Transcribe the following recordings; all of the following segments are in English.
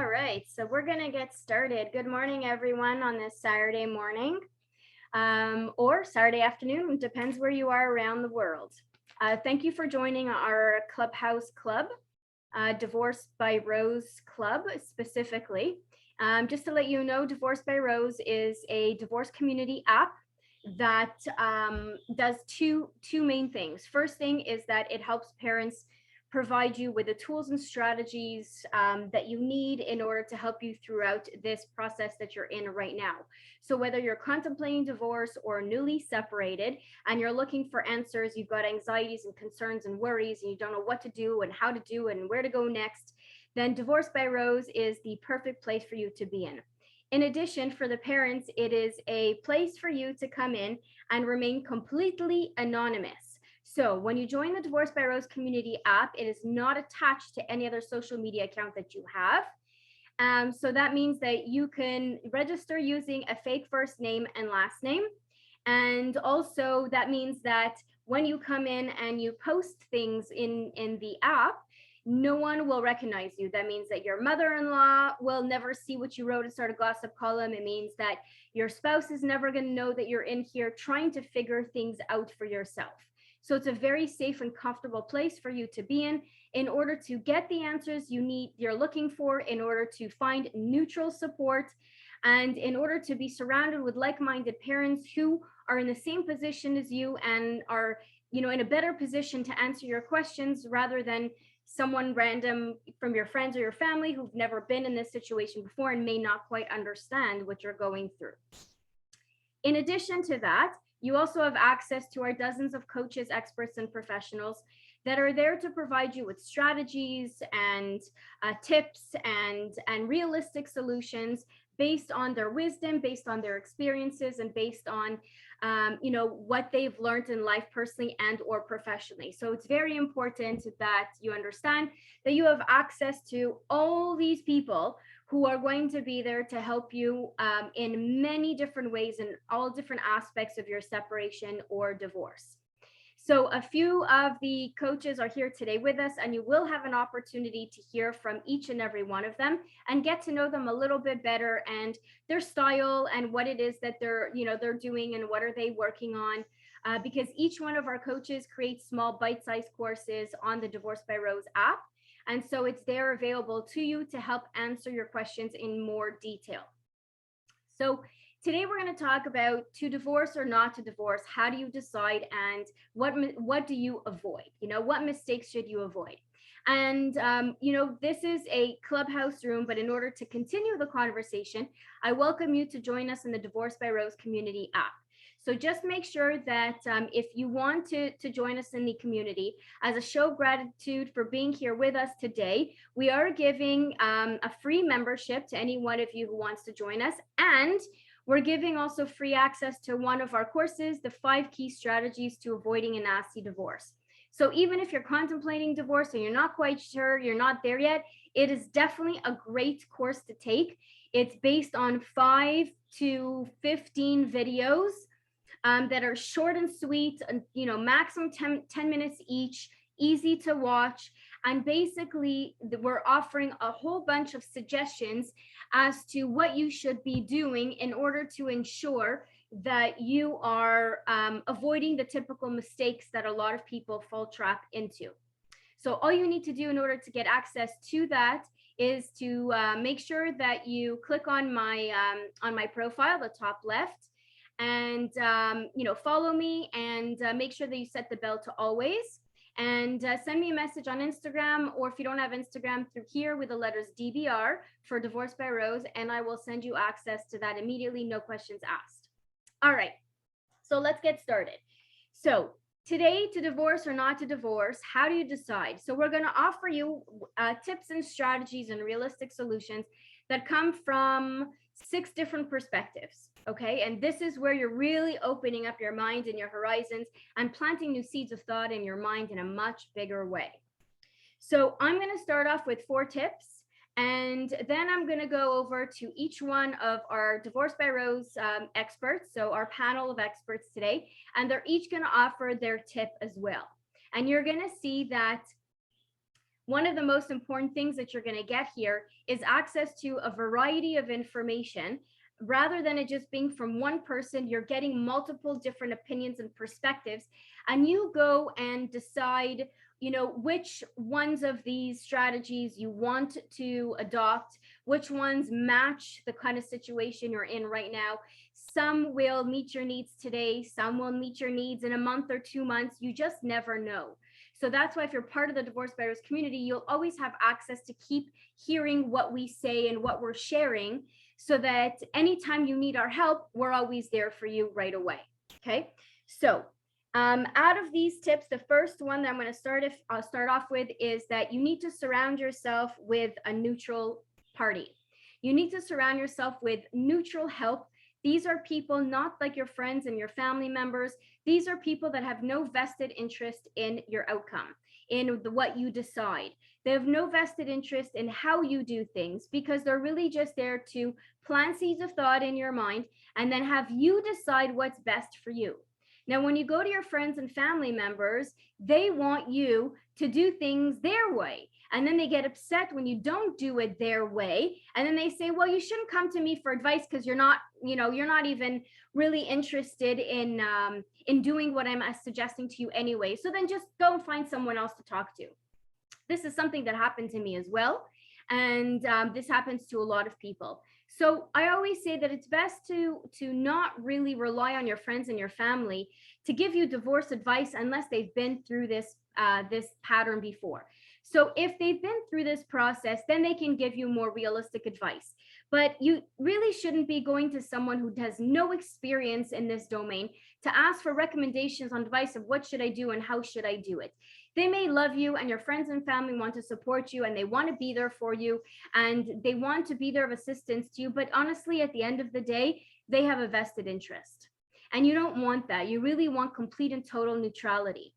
All right, so we're going to get started. Good morning, everyone, on this Saturday morning or Saturday afternoon. Depends where you are around the world. Thank you for joining our Clubhouse Club, Divorce by Rose Club specifically. Just to let you know, Divorce by Rose is a divorce community app that does two main things. First thing is that it helps parents provide you with the tools and strategies that you need in order to help you throughout this process that you're in right now. So whether you're contemplating divorce or newly separated and you're looking for answers, you've got anxieties and concerns and worries and you don't know what to do and how to do it and where to go next, then Divorce by Rose is the perfect place for you to be in. In addition, for the parents, it is a place for you to come in and remain completely anonymous. So when you join the Divorce by Rose community app, it is not attached to any other social media account that you have. So that means that you can register using a fake first name and last name. And also that means that when you come in and you post things in the app, no one will recognize you. That means that your mother-in-law will never see what you wrote and start a gossip column. It means that your spouse is never going to know that you're in here trying to figure things out for yourself. So it's a very safe and comfortable place for you to be in order to get the answers you're looking for, in order to find neutral support, and in order to be surrounded with like-minded parents who are in the same position as you and are, in a better position to answer your questions rather than someone random from your friends or your family who've never been in this situation before and may not quite understand what you're going through. In addition to that, you also have access to our dozens of coaches, experts, and professionals that are there to provide you with strategies and tips and realistic solutions based on their wisdom, based on their experiences, and based on what they've learned in life personally and or professionally. So it's very important that you understand that you have access to all these people who are going to be there to help you in many different ways in all different aspects of your separation or divorce. So a few of the coaches are here today with us, and you will have an opportunity to hear from each and every one of them and get to know them a little bit better and their style and what it is that they're doing and what are they working on. Because each one of our coaches creates small bite-sized courses on the Divorce by Rose app. And so it's there available to you to help answer your questions in more detail. So today we're going to talk about to divorce or not to divorce. How do you decide, and what do you avoid? What mistakes should you avoid? And, this is a Clubhouse room, but in order to continue the conversation, I welcome you to join us in the Divorce by Rose community app. So just make sure that if you want to join us in the community, as a show of gratitude for being here with us today, we are giving a free membership to any one of you who wants to join us. And we're giving also free access to one of our courses, the 5 key strategies to avoiding a nasty divorce. So even if you're contemplating divorce and you're not quite sure, you're not there yet, it is definitely a great course to take. It's based on 5 to 15 videos that are short and sweet, maximum 10 minutes each, easy to watch. And basically, we're offering a whole bunch of suggestions as to what you should be doing in order to ensure that you are avoiding the typical mistakes that a lot of people fall trap into. So all you need to do in order to get access to that is to make sure that you click on my profile, the top left, and follow me, and make sure that you set the bell to always, and send me a message on Instagram, or if you don't have Instagram, through here with the letters DBR for Divorce by Rose, and I will send you access to that immediately, no questions asked. All right, so let's get started. So today, to divorce or not to divorce, how do you decide? So we're going to offer you tips and strategies and realistic solutions that come from 6 different perspectives. Okay, and this is where you're really opening up your mind and your horizons and planting new seeds of thought in your mind in a much bigger way. So I'm going to start off with 4 tips, and then I'm going to go over to each one of our Divorce by Rose experts, so our panel of experts today, and they're each going to offer their tip as well. And you're going to see that one of the most important things that you're going to get here is access to a variety of information. Rather than it just being from one person, you're getting multiple different opinions and perspectives, and you go and decide, which ones of these strategies you want to adopt, which ones match the kind of situation you're in right now. Some will meet your needs today, some will meet your needs in a month or 2 months. You just never know. So that's why if you're part of the Divorce Betters community, you'll always have access to keep hearing what we say and what we're sharing, so that anytime you need our help, we're always there for you right away. Okay, so out of these tips, the first one that I'm going to start off with is that you need to surround yourself with a neutral party. You need to surround yourself with neutral help. These are people not like your friends and your family members. These are people that have no vested interest in your outcome, in what you decide. They have no vested interest in how you do things, because they're really just there to plant seeds of thought in your mind and then have you decide what's best for you. Now, when you go to your friends and family members, they want you to do things their way. And then they get upset when you don't do it their way. And then they say, well, you shouldn't come to me for advice because you're not even really interested in doing what I'm suggesting to you anyway. So then just go and find someone else to talk to. This is something that happened to me as well. And this happens to a lot of people. So I always say that it's best to not really rely on your friends and your family to give you divorce advice unless they've been through this pattern before. So if they've been through this process, then they can give you more realistic advice. But you really shouldn't be going to someone who has no experience in this domain to ask for recommendations on advice of what should I do and how should I do it. They may love you, and your friends and family want to support you, and they want to be there for you, and they want to be there of assistance to you. But honestly, at the end of the day, they have a vested interest. And you don't want that. You really want complete and total neutrality.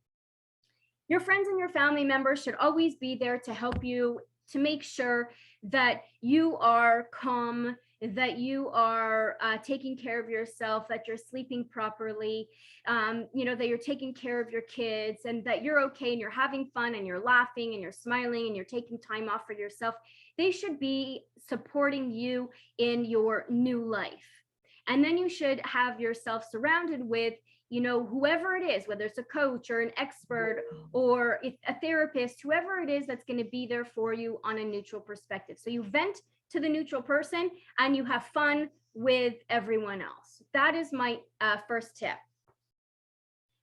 Your friends and your family members should always be there to help you, to make sure that you are calm, that you are taking care of yourself, that you're sleeping properly, that you're taking care of your kids, and that you're okay and you're having fun and you're laughing and you're smiling and you're taking time off for yourself. They should be supporting you in your new life. And then you should have yourself surrounded with whoever it is, whether it's a coach or an expert or a therapist, whoever it is that's going to be there for you on a neutral perspective. So you vent to the neutral person and you have fun with everyone else. That is my first tip.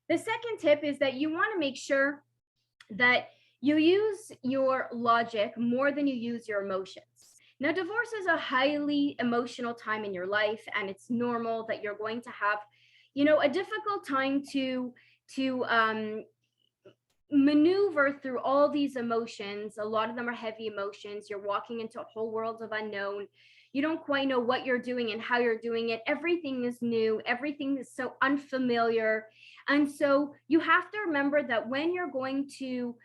The second tip is that you want to make sure that you use your logic more than you use your emotions. Now, divorce is a highly emotional time in your life, and it's normal that you're going to have a difficult time to maneuver through all these emotions. A lot of them are heavy emotions. You're walking into a whole world of unknown. You don't quite know what you're doing and how you're doing it. Everything is new. Everything is so unfamiliar. And so you have to remember that when you're going to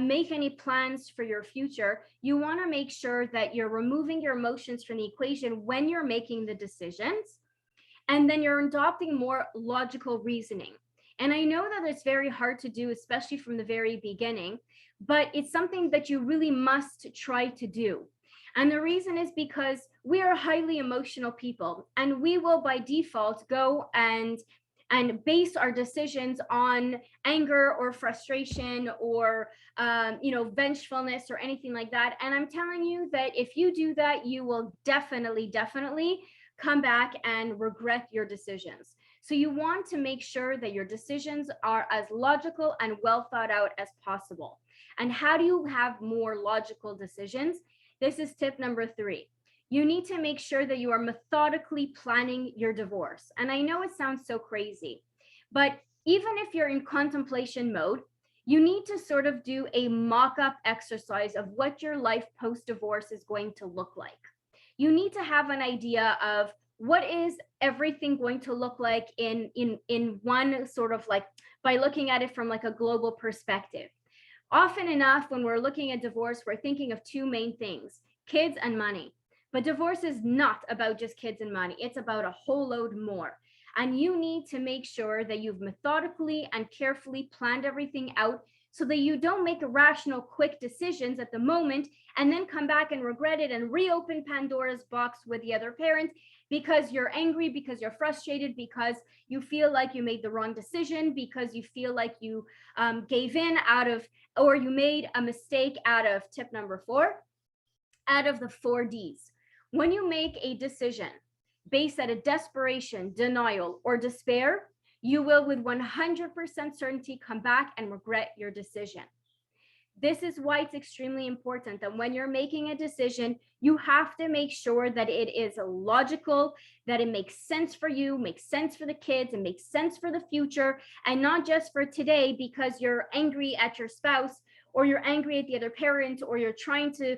make any plans for your future, you want to make sure that you're removing your emotions from the equation when you're making the decisions. And then you're adopting more logical reasoning. And I know that it's very hard to do, especially from the very beginning, but it's something that you really must try to do. And the reason is because we are highly emotional people, and we will by default go and base our decisions on anger or frustration or vengefulness or anything like that. And I'm telling you that if you do that, you will definitely come back and regret your decisions. So you want to make sure that your decisions are as logical and well thought out as possible. And how do you have more logical decisions? This is tip number 3. You need to make sure that you are methodically planning your divorce. And I know it sounds so crazy, but even if you're in contemplation mode, you need to sort of do a mock-up exercise of what your life post-divorce is going to look like. You need to have an idea of what is everything going to look like in one sort of like, by looking at it from like a global perspective. Often enough, when we're looking at divorce, we're thinking of 2 main things: kids and money. But divorce is not about just kids and money. It's about a whole load more. And you need to make sure that you've methodically and carefully planned everything out so that you don't make irrational, quick decisions at the moment and then come back and regret it and reopen Pandora's box with the other parent because you're angry, because you're frustrated, because you feel like you made the wrong decision, because you feel like you gave in out of, or you made a mistake out of tip number 4, out of the 4 Ds. When you make a decision based out of desperation, denial, or despair, you will with 100% certainty come back and regret your decision. This is why it's extremely important that when you're making a decision, you have to make sure that it is logical, that it makes sense for you, makes sense for the kids, and makes sense for the future, and not just for today because you're angry at your spouse or you're angry at the other parent or you're trying to,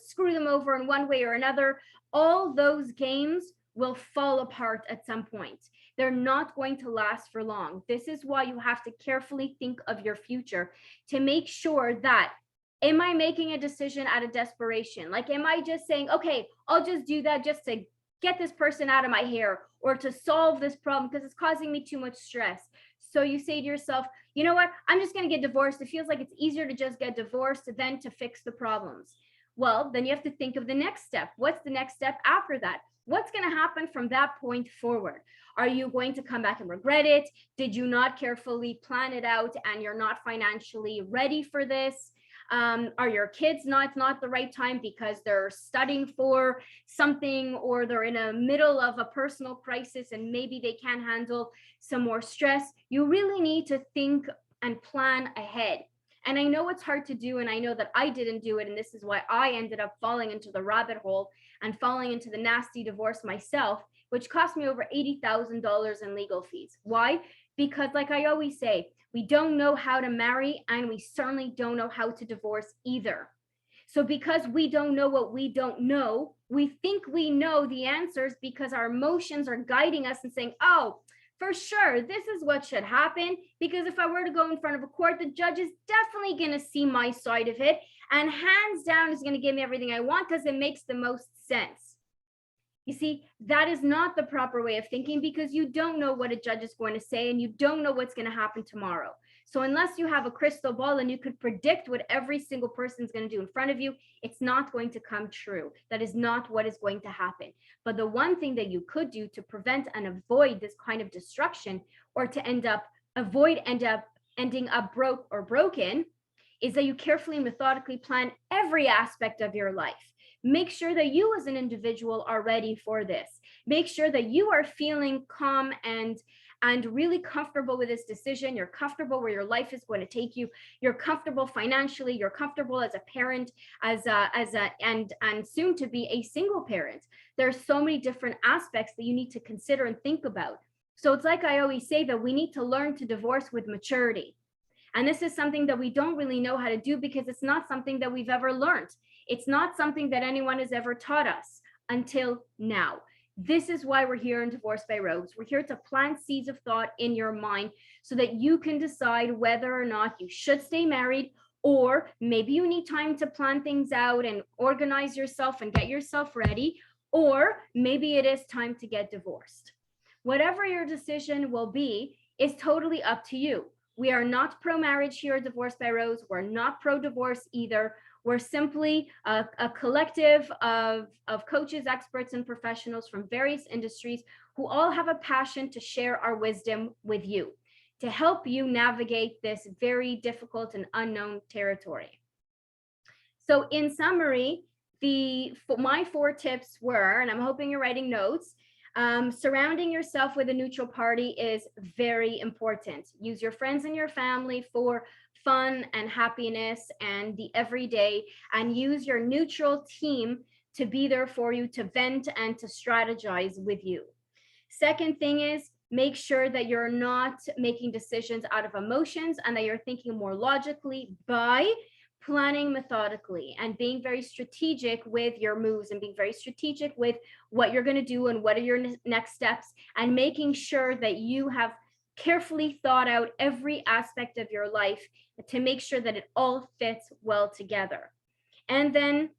screw them over in one way or another. All those games will fall apart at some point. They're not going to last for long. This is why you have to carefully think of your future to make sure that, am I making a decision out of desperation? Like, am I just saying, okay, I'll just do that just to get this person out of my hair or to solve this problem because it's causing me too much stress? So you say to yourself, you know what, I'm just going to get divorced. It feels like it's easier to just get divorced than to fix the problems. Well, then you have to think of the next step. What's the next step after that? What's going to happen from that point forward? Are you going to come back and regret it? Did you not carefully plan it out and you're not financially ready for this? Are your kids it's not the right time because they're studying for something or they're in the middle of a personal crisis and maybe they can't handle some more stress? You really need to think and plan ahead. And I know it's hard to do, and I know that I didn't do it, and this is why I ended up falling into the rabbit hole and falling into the nasty divorce myself, which cost me over $80,000 in legal fees. Why? Because like I always say, we don't know how to marry, and we certainly don't know how to divorce either. So because we don't know what we don't know, we think we know the answers because our emotions are guiding us and saying, oh, for sure, this is what should happen, because if I were to go in front of a court, the judge is definitely going to see my side of it and hands down is going to give me everything I want because it makes the most sense. You see, that is not the proper way of thinking because you don't know what a judge is going to say and you don't know what's going to happen tomorrow. So unless you have a crystal ball and you could predict what every single person is going to do in front of you, it's not going to come true. That is not what is going to happen. But the one thing that you could do to prevent and avoid this kind of destruction, or to ending up broke or broken, is that you carefully and methodically plan every aspect of your life. Make sure that you as an individual are ready for this. Make sure that you are feeling calm and really comfortable with this decision. You're comfortable where your life is going to take you. You're comfortable financially. You're comfortable as a parent, and soon to be a single parent. There's so many different aspects that you need to consider and think about. So it's like I always say that we need to learn to divorce with maturity. And this is something that we don't really know how to do because it's not something that we've ever learned. It's not something that anyone has ever taught us until now. This is why we're here in Divorce by Rogues. We're here to plant seeds of thought in your mind so that you can decide whether or not you should stay married, or maybe you need time to plan things out and organize yourself and get yourself ready, or maybe it is time to get divorced. Whatever your decision will be is totally up to you. We are not pro-marriage here at Divorce by Rogues. We're not pro-divorce either. We're simply a collective of coaches, experts, and professionals from various industries who all have a passion to share our wisdom with you, to help you navigate this very difficult and unknown territory. So in summary, my 4 tips were, and I'm hoping you're writing notes, surrounding yourself with a neutral party is very important. Use your friends and your family for fun and happiness and the everyday, and use your neutral team to be there for you, to vent and to strategize with you. Second thing is, make sure that you're not making decisions out of emotions and that you're thinking more logically by planning methodically and being very strategic with your moves and being very strategic with what you're going to do and what are your next steps, and making sure that you have carefully thought out every aspect of your life to make sure that it all fits well together. And then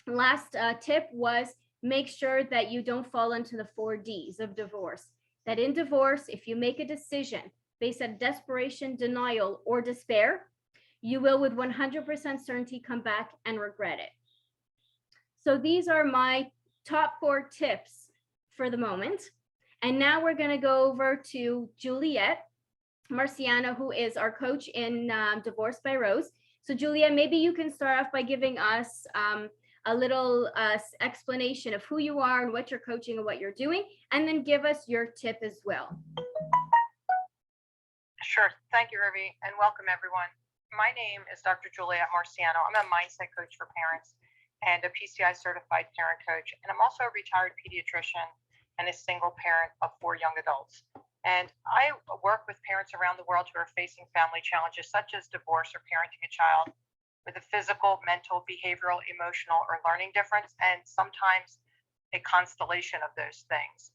last tip was, make sure that you don't fall into the 4 Ds of divorce. that in divorce, if you make a decision based on desperation, denial, or despair, you will with 100% certainty come back and regret it. So these are my top 4 tips for the moment. And now we're going to go over to Julia Marciano, who is our coach in Divorce by Rose. So Julia, maybe you can start off by giving us a little explanation of who you are and what you're coaching and what you're doing, and then give us your tip as well. Sure. Thank you, Irvi, and welcome everyone. My name is Dr. Julia Marciano. I'm a mindset coach for parents and a PCI certified parent coach. And I'm also a retired pediatrician and a single parent of 4 young adults. And I work with parents around the world who are facing family challenges such as divorce or parenting a child with a physical, mental, behavioral, emotional, or learning difference, and sometimes a constellation of those things.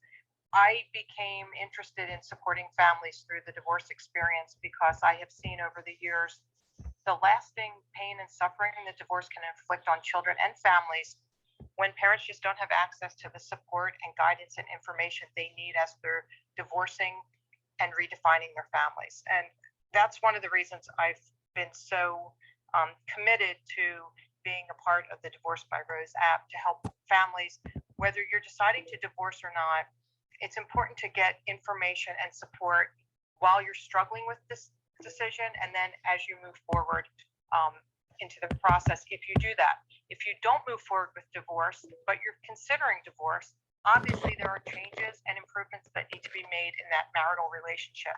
I became interested in supporting families through the divorce experience because I have seen over the years the lasting pain and suffering that divorce can inflict on children and families when parents just don't have access to the support and guidance and information they need as they're divorcing and redefining their families. And that's one of the reasons I've been so committed to being a part of the Divorce by Rose app to help families, whether you're deciding to divorce or not. It's important to get information and support while you're struggling with this decision, and then as you move forward into the process, if you do that. If you don't move forward with divorce, but you're considering divorce, obviously there are changes and improvements that need to be made in that marital relationship.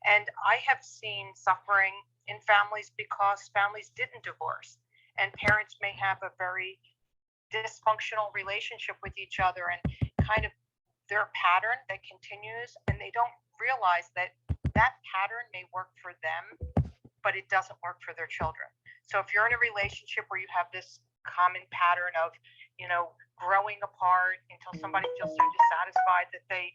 And I have seen suffering in families because families didn't divorce, and parents may have a very dysfunctional relationship with each other and kind of their pattern that continues, and they don't realize that that pattern may work for them, but it doesn't work for their children. So if you're in a relationship where you have this common pattern of, growing apart until somebody feels so dissatisfied that they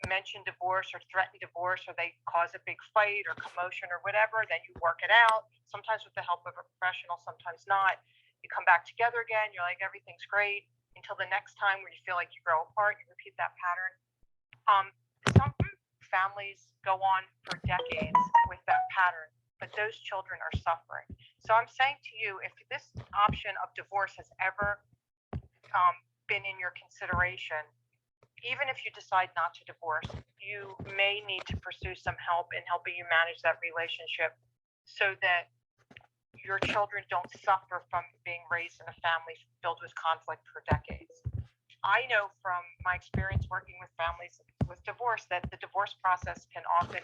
mention divorce or threaten divorce, or they cause a big fight or commotion or whatever, then you work it out, sometimes with the help of a professional, sometimes not. You come back together again, you're like, everything's great, until the next time where you feel like you grow apart, you repeat that pattern. Some families go on for decades with that pattern, but those children are suffering. So I'm saying to you, if this option of divorce has ever been in your consideration, even if you decide not to divorce, you may need to pursue some help in helping you manage that relationship so that your children don't suffer from being raised in a family filled with conflict for decades. I know from my experience working with families with divorce that the divorce process can often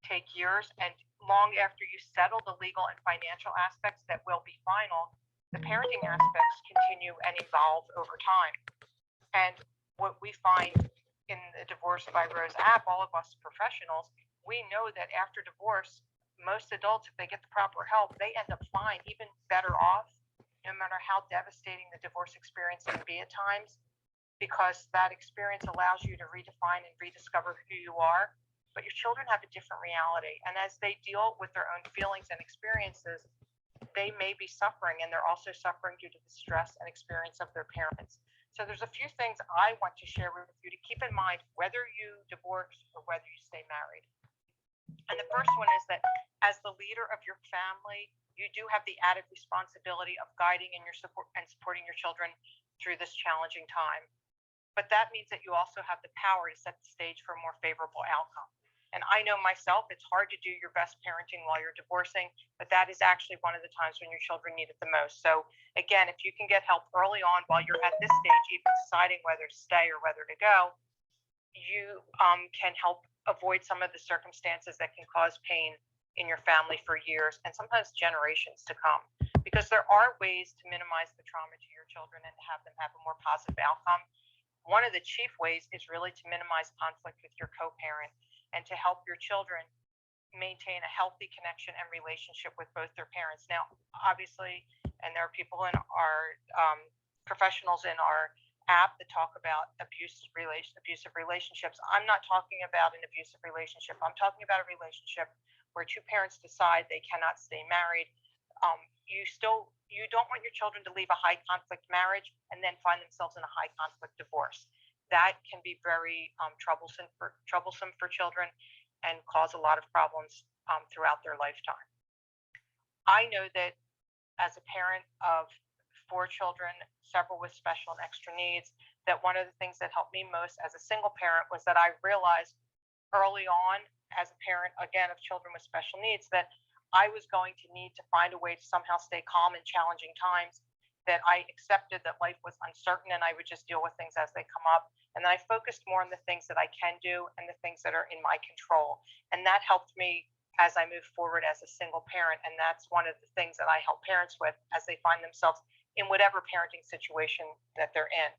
take years, and long after you settle the legal and financial aspects that will be final, the parenting aspects continue and evolve over time. And what we find in the Divorce by Rose app, all of us professionals, we know that after divorce, most adults, if they get the proper help, they end up fine, even better off, no matter how devastating the divorce experience can be at times, because that experience allows you to redefine and rediscover who you are. But your children have a different reality. And as they deal with their own feelings and experiences, they may be suffering, and they're also suffering due to the stress and experience of their parents. So there's a few things I want to share with you to keep in mind whether you divorce or whether you stay married. And the first one is that as the leader of your family, you do have the added responsibility of guiding and supporting your children through this challenging time. But that means that you also have the power to set the stage for a more favorable outcome. And I know myself, it's hard to do your best parenting while you're divorcing, but that is actually one of the times when your children need it the most. So again, if you can get help early on while you're at this stage, even deciding whether to stay or whether to go, you can help avoid some of the circumstances that can cause pain in your family for years and sometimes generations to come. Because there are ways to minimize the trauma to your children and have them have a more positive outcome. One of the chief ways is really to minimize conflict with your co-parent and to help your children maintain a healthy connection and relationship with both their parents. Now, obviously, and there are people in our professionals in our app that talk about abusive relationships. I'm not talking about an abusive relationship. I'm talking about a relationship where two parents decide they cannot stay married. You don't want your children to leave a high conflict marriage and then find themselves in a high conflict divorce. that can be very troublesome for children and cause a lot of problems throughout their lifetime. I know that as a parent of 4 children, several with special and extra needs, that one of the things that helped me most as a single parent was that I realized early on, as a parent, again, of children with special needs, that I was going to need to find a way to somehow stay calm in challenging times, that I accepted that life was uncertain and I would just deal with things as they come up. And then I focused more on the things that I can do and the things that are in my control. And that helped me as I move forward as a single parent. And that's one of the things that I help parents with as they find themselves in whatever parenting situation that they're in.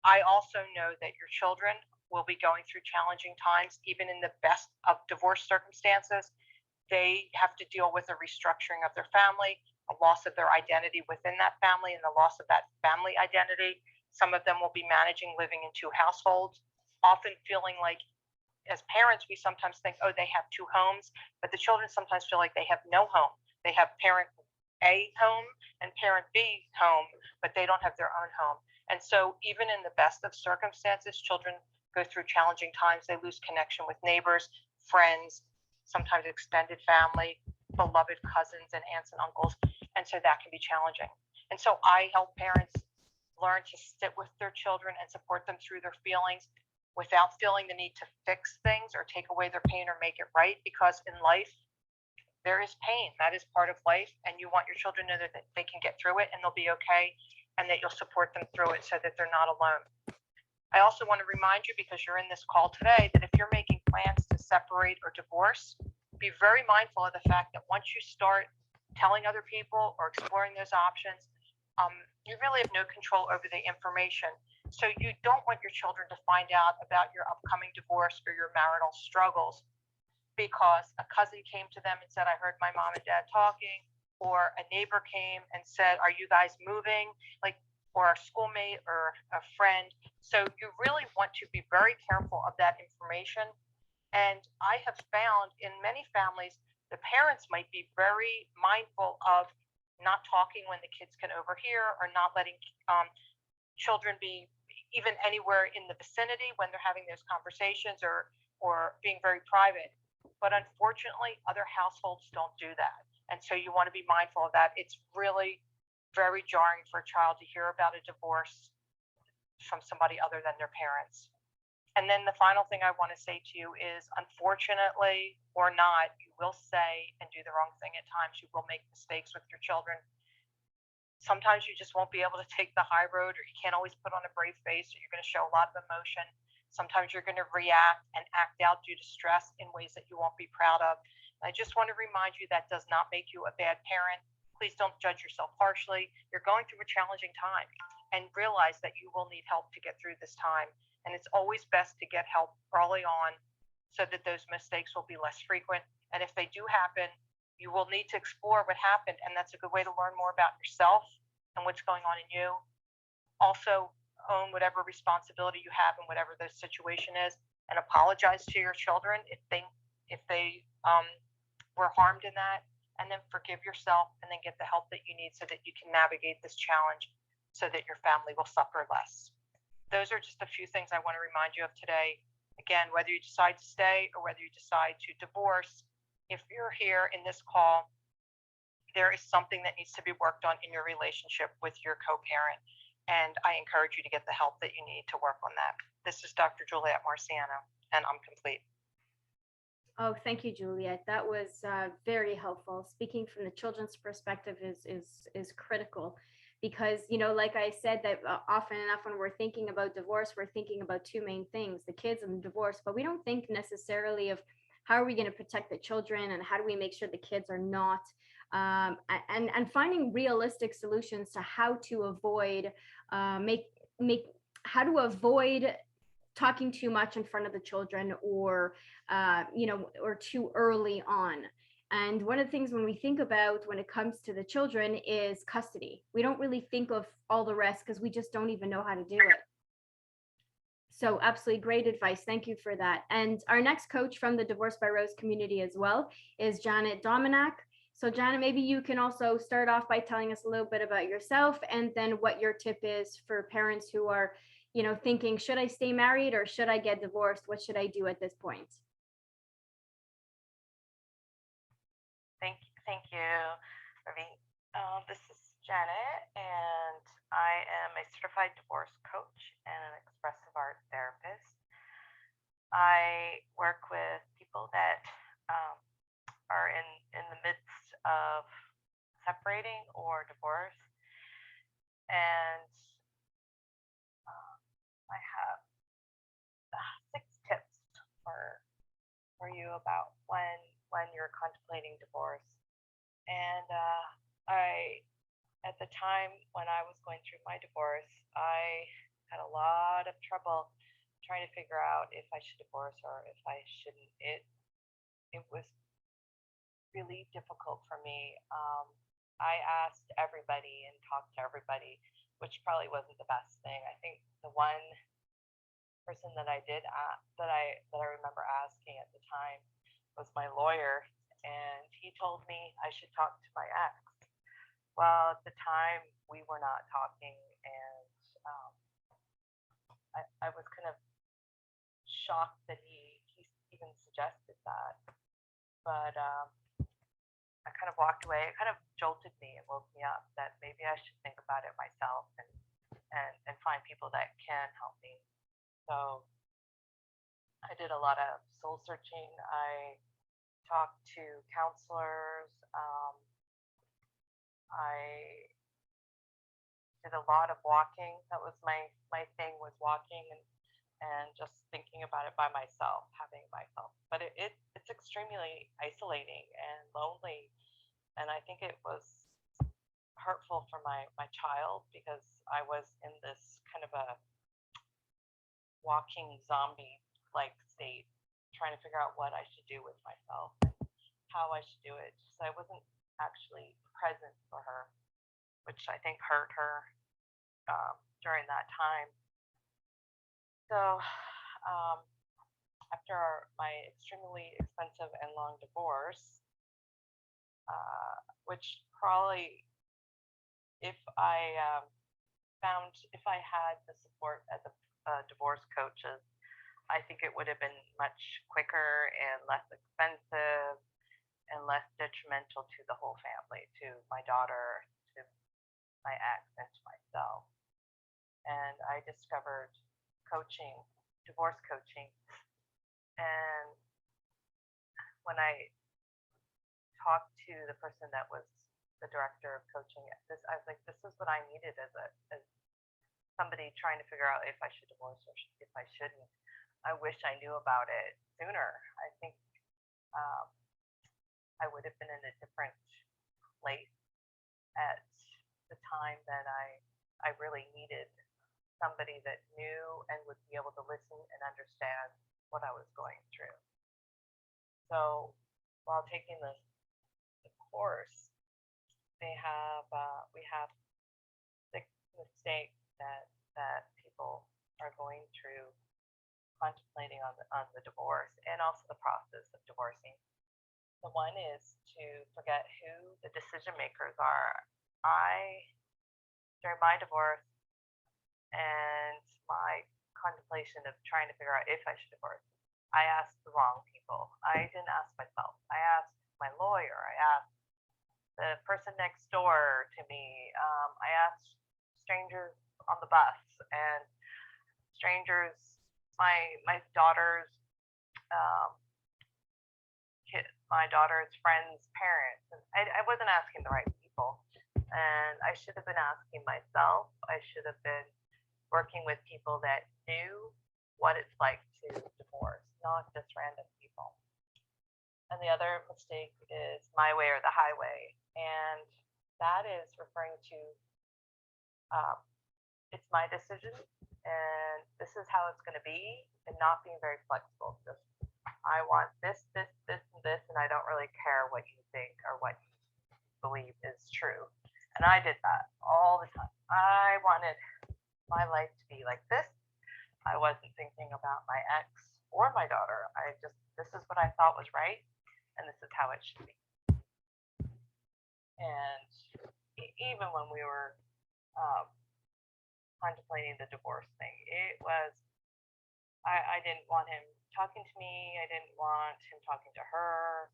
I also know that your children will be going through challenging times, even in the best of divorce circumstances. They have to deal with a restructuring of their family, a loss of their identity within that family, and the loss of that family identity. Some of them will be managing living in 2 households, often feeling like, as parents, we sometimes think, oh, they have 2 homes, but the children sometimes feel like they have no home. They have parent A home and parent B home, but they don't have their own home. And so even in the best of circumstances, children go through challenging times. They lose connection with neighbors, friends, sometimes extended family, beloved cousins and aunts and uncles. And so that can be challenging. And so I help parents learn to sit with their children and support them through their feelings without feeling the need to fix things or take away their pain or make it right. Because in life, there is pain. That is part of life. And you want your children to know that they can get through it and they'll be okay, and that you'll support them through it so that they're not alone. I also want to remind you, because you're in this call today, that if you're making plans to separate or divorce, be very mindful of the fact that once you start telling other people or exploring those options, you really have no control over the information. So you don't want your children to find out about your upcoming divorce or your marital struggles because a cousin came to them and said, I heard my mom and dad talking, or a neighbor came and said, are you guys moving? Or a schoolmate or a friend. So you really want to be very careful of that information. And I have found in many families, the parents might be very mindful of not talking when the kids can overhear, or not letting children be even anywhere in the vicinity when they're having those conversations, or being very private. But unfortunately, other households don't do that. And so you want to be mindful of that. It's really very jarring for a child to hear about a divorce from somebody other than their parents. And then the final thing I want to say to you is, unfortunately or not, you will say and do the wrong thing at times. You will make mistakes with your children. Sometimes you just won't be able to take the high road, or you can't always put on a brave face, or you're going to show a lot of emotion. Sometimes you're going to react and act out due to stress in ways that you won't be proud of. And I just want to remind you that does not make you a bad parent. Please don't judge yourself harshly. You're going through a challenging time, and realize that you will need help to get through this time. And it's always best to get help early on so that those mistakes will be less frequent. And if they do happen, you will need to explore what happened. And that's a good way to learn more about yourself and what's going on in you. Also, own whatever responsibility you have in whatever the situation is, and apologize to your children if they were harmed in that. And then forgive yourself, and then get the help that you need so that you can navigate this challenge so that your family will suffer less. Those are just a few things I want to remind you of today. Again, whether you decide to stay or whether you decide to divorce, if you're here in this call, there is something that needs to be worked on in your relationship with your co-parent. And I encourage you to get the help that you need to work on that. This is Dr. Julia Marciano, and I'm complete. Oh, thank you, Julia. That was very helpful. Speaking from the children's perspective is critical, because, like I said, that often enough when we're thinking about divorce, we're thinking about 2 main things, the kids and the divorce, but we don't think necessarily of how are we going to protect the children, and how do we make sure the kids are not, and finding realistic solutions to how to avoid how to avoid talking too much in front of the children, or or too early on. And one of the things when we think about when it comes to the children is custody. We don't really think of all the rest because we just don't even know how to do it. So absolutely great advice. Thank you for that. And our next coach from the Divorce by Rose community as well is Janet Dominac. So Janet, maybe you can also start off by telling us a little bit about yourself, and then what your tip is for parents who are thinking, should I stay married or should I get divorced? What should I do at this point? Thank you, Ravi. This is Janet, and I am a certified divorce coach and an expressive art therapist. I work with people that are in the midst of separating or divorce, and I have 6 tips for you about when you're contemplating divorce. And at the time when I was going through my divorce, I had a lot of trouble trying to figure out if I should divorce or if I shouldn't. It was really difficult for me. I asked everybody and talked to everybody, which probably wasn't the best thing. I think the one person that I did that I remember asking at the time was my lawyer, and he told me I should talk to my ex. Well, at the time we were not talking, and I was kind of shocked that he even suggested that. But I kind of walked away. It kind of jolted me and woke me up that maybe I should think about it myself and find people that can help me. So I did a lot of soul searching. I talked to counselors. I did a lot of walking. That was my thing, was walking and just thinking about it by myself, having myself. But it's extremely isolating and lonely. And I think it was hurtful for my child, because I was in this kind of a walking zombie like state, trying to figure out what I should do with myself and how I should do it. So I wasn't actually present for her, which I think hurt her during that time. So after my extremely expensive and long divorce, which probably, if I had the support at the divorce coaches, I think it would have been much quicker and less expensive and less detrimental to the whole family, to my daughter, to my ex, and to myself. And I discovered coaching, divorce coaching. And when I talked to the person that was the director of coaching, I was like, this is what I needed as somebody trying to figure out if I should divorce or if I shouldn't. I wish I knew about it sooner. I think I would have been in a different place at the time that I really needed somebody that knew and would be able to listen and understand what I was going through. So while taking the course, we have 6 mistakes that people are going through contemplating on the divorce and also the process of divorcing. The one is to forget who the decision makers are. During my divorce and my contemplation of trying to figure out if I should divorce, I asked the wrong people. I didn't ask myself. I asked my lawyer. I asked the person next door to me. I asked strangers on the bus and strangers, my daughter's my daughter's friends' parents. And I wasn't asking the right people, and I should have been asking myself. I should have been working with people that knew what it's like to divorce, not just random people. And the other mistake is my way or the highway, and that is referring to it's my decision, and this is how it's going to be, and not being very flexible. Just, I want this, this, this, and this, and I don't really care what you think or what you believe is true. And I did that all the time. I wanted my life to be like this. I wasn't thinking about my ex or my daughter. This is what I thought was right, and this is how it should be. And even when we were contemplating the divorce thing. It was, I didn't want him talking to me. I didn't want him talking to her.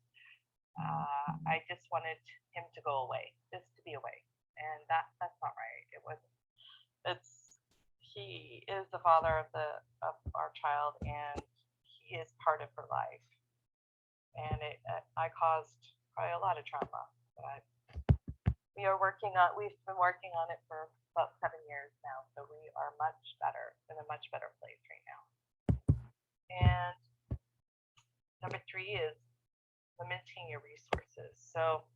I just wanted him to go away, just to be away, and that's not right. It wasn't. It's He is the father of our child, and he is part of her life, and I caused probably a lot of trauma. But we've been working on it for about 7 years now, so we are much better, in a much better place right now. And number 3 is limiting your resources. So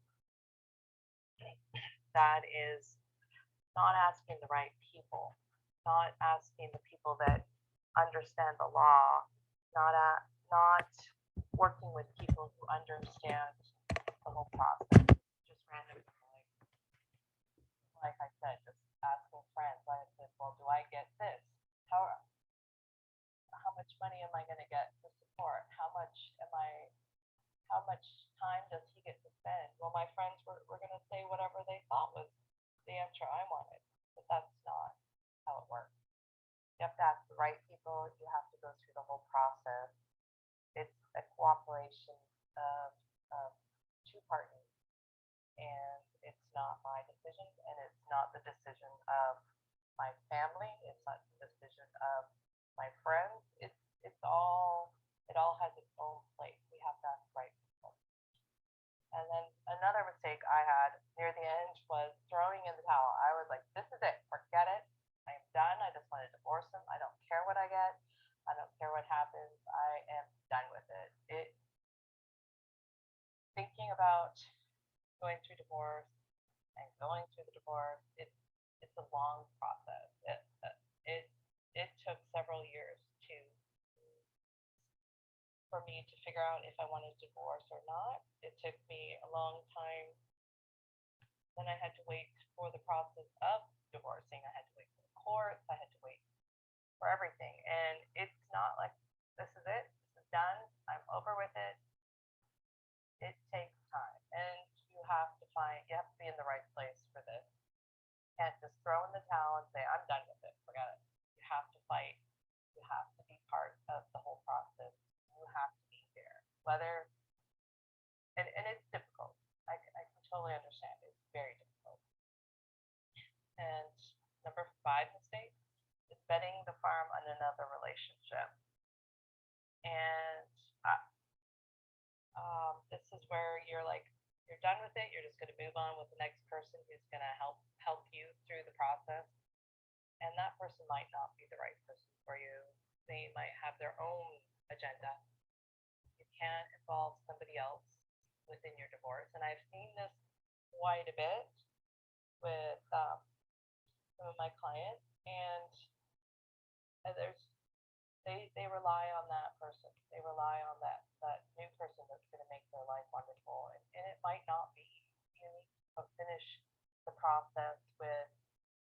that is not asking the right people, not asking the people that understand the law, not working with people who understand the whole process. Just randomly, like I said, just asking friends. I said, well, do I get this? How much money am I going to get for support? How much time does he get to spend? Well, my friends were going to say whatever they thought was the answer I wanted, but that's not how it works. You have to ask the right people. You have to go through the whole process. It's a cooperation of 2 parties, and it's not my decision, and it's not the decision of my family. It's not the decision of my friends. It all has its own place. We have to ask the right people. And then another mistake I had near the end was throwing in the towel. I was like, this is it. Forget it. I am done. I just want to divorce him. I don't care what I get. I don't care what happens. I am done with it. Thinking about going through divorce and going through the divorce, it's a long process. It took several years for me to figure out if I wanted to divorce or not. It took me a long time. Then I had to wait for the process of divorcing. I had to wait for the courts. I had to wait for everything. And it's not like, this is it. This is done. I'm over with it. It takes time. And you have to be in the right place for this. You can't just throw in the towel and say, I'm done with it. Forget it. You have to fight. You have to be part of the whole process. You have to be there. And it's difficult. I can totally understand. It's very difficult. And number 5 mistake is betting the farm on another relationship. And this is where you're done with it. You're just going to move on with the next person who's going to help you through the process. And that person might not be the right person for you. They might have their own agenda. You can't involve somebody else within your divorce. And I've seen this quite a bit with some of my clients, and they rely on that person. They rely on that new person that's going to make their life wonderful. And it might not be. You need to finish the process with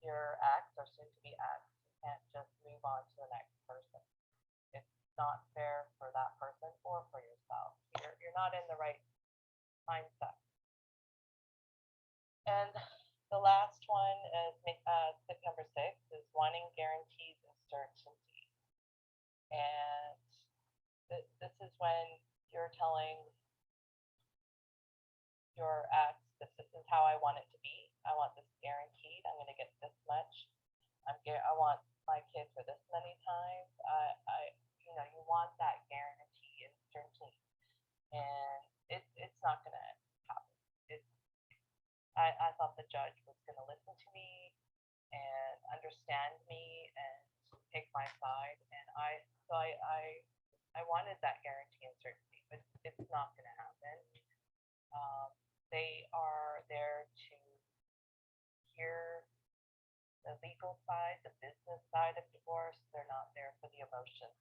your ex or soon to be ex. You can't just move on to the next person. It's not fair for that person or for yourself. You're not in the right mindset. And the last one is tip number 6 is wanting guarantees and certainty. And this is when you're telling your ex, this is how I want it to be. I want this guaranteed. I'm going to get this much. I want my kid for this many times. You want that guarantee and certainty, and it's not going to happen. I thought the judge was going to listen to me and understand me and take my side, and I wanted that guarantee and certainty, but it's not going to happen. They are there to hear the legal side, the business side of divorce. They're not there for the emotion,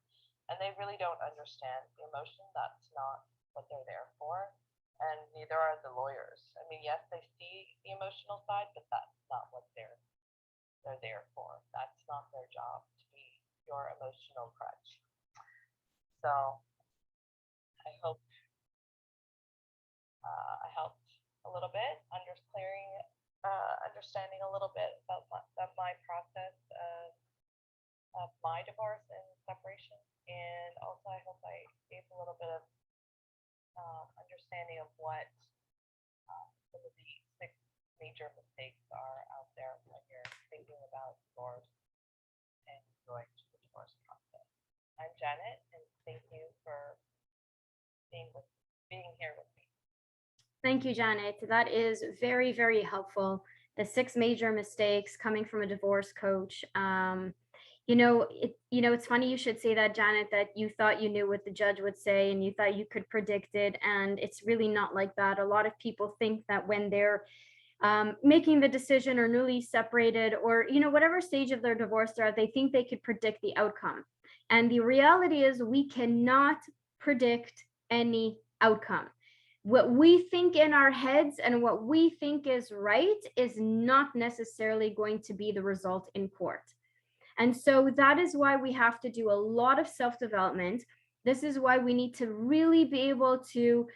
and they really don't understand the emotion. That's not what they're there for, and neither are the lawyers. I mean, yes, they see the emotional side, but that's not what they're there for. That's not their job, to be your emotional crutch. So I hope I helped a little bit, understanding a little bit about my process of of my divorce and separation, and also I hope I gave a little bit of understanding of what some of the 6 major mistakes are out there when you're thinking about divorce and going to the divorce process. I'm Janet, and thank you for being here with me. Thank you, Janet. That is very, very helpful. The 6 major mistakes coming from a divorce coach. It's funny you should say that, Janet, that you thought you knew what the judge would say and you thought you could predict it. And it's really not like that. A lot of people think that when they're making the decision or newly separated or, whatever stage of their divorce they're at, they think they could predict the outcome. And the reality is we cannot predict any outcome. What we think in our heads and what we think is right is not necessarily going to be the result in court. And so that is why we have to do a lot of self-development. This is why we need to really be able to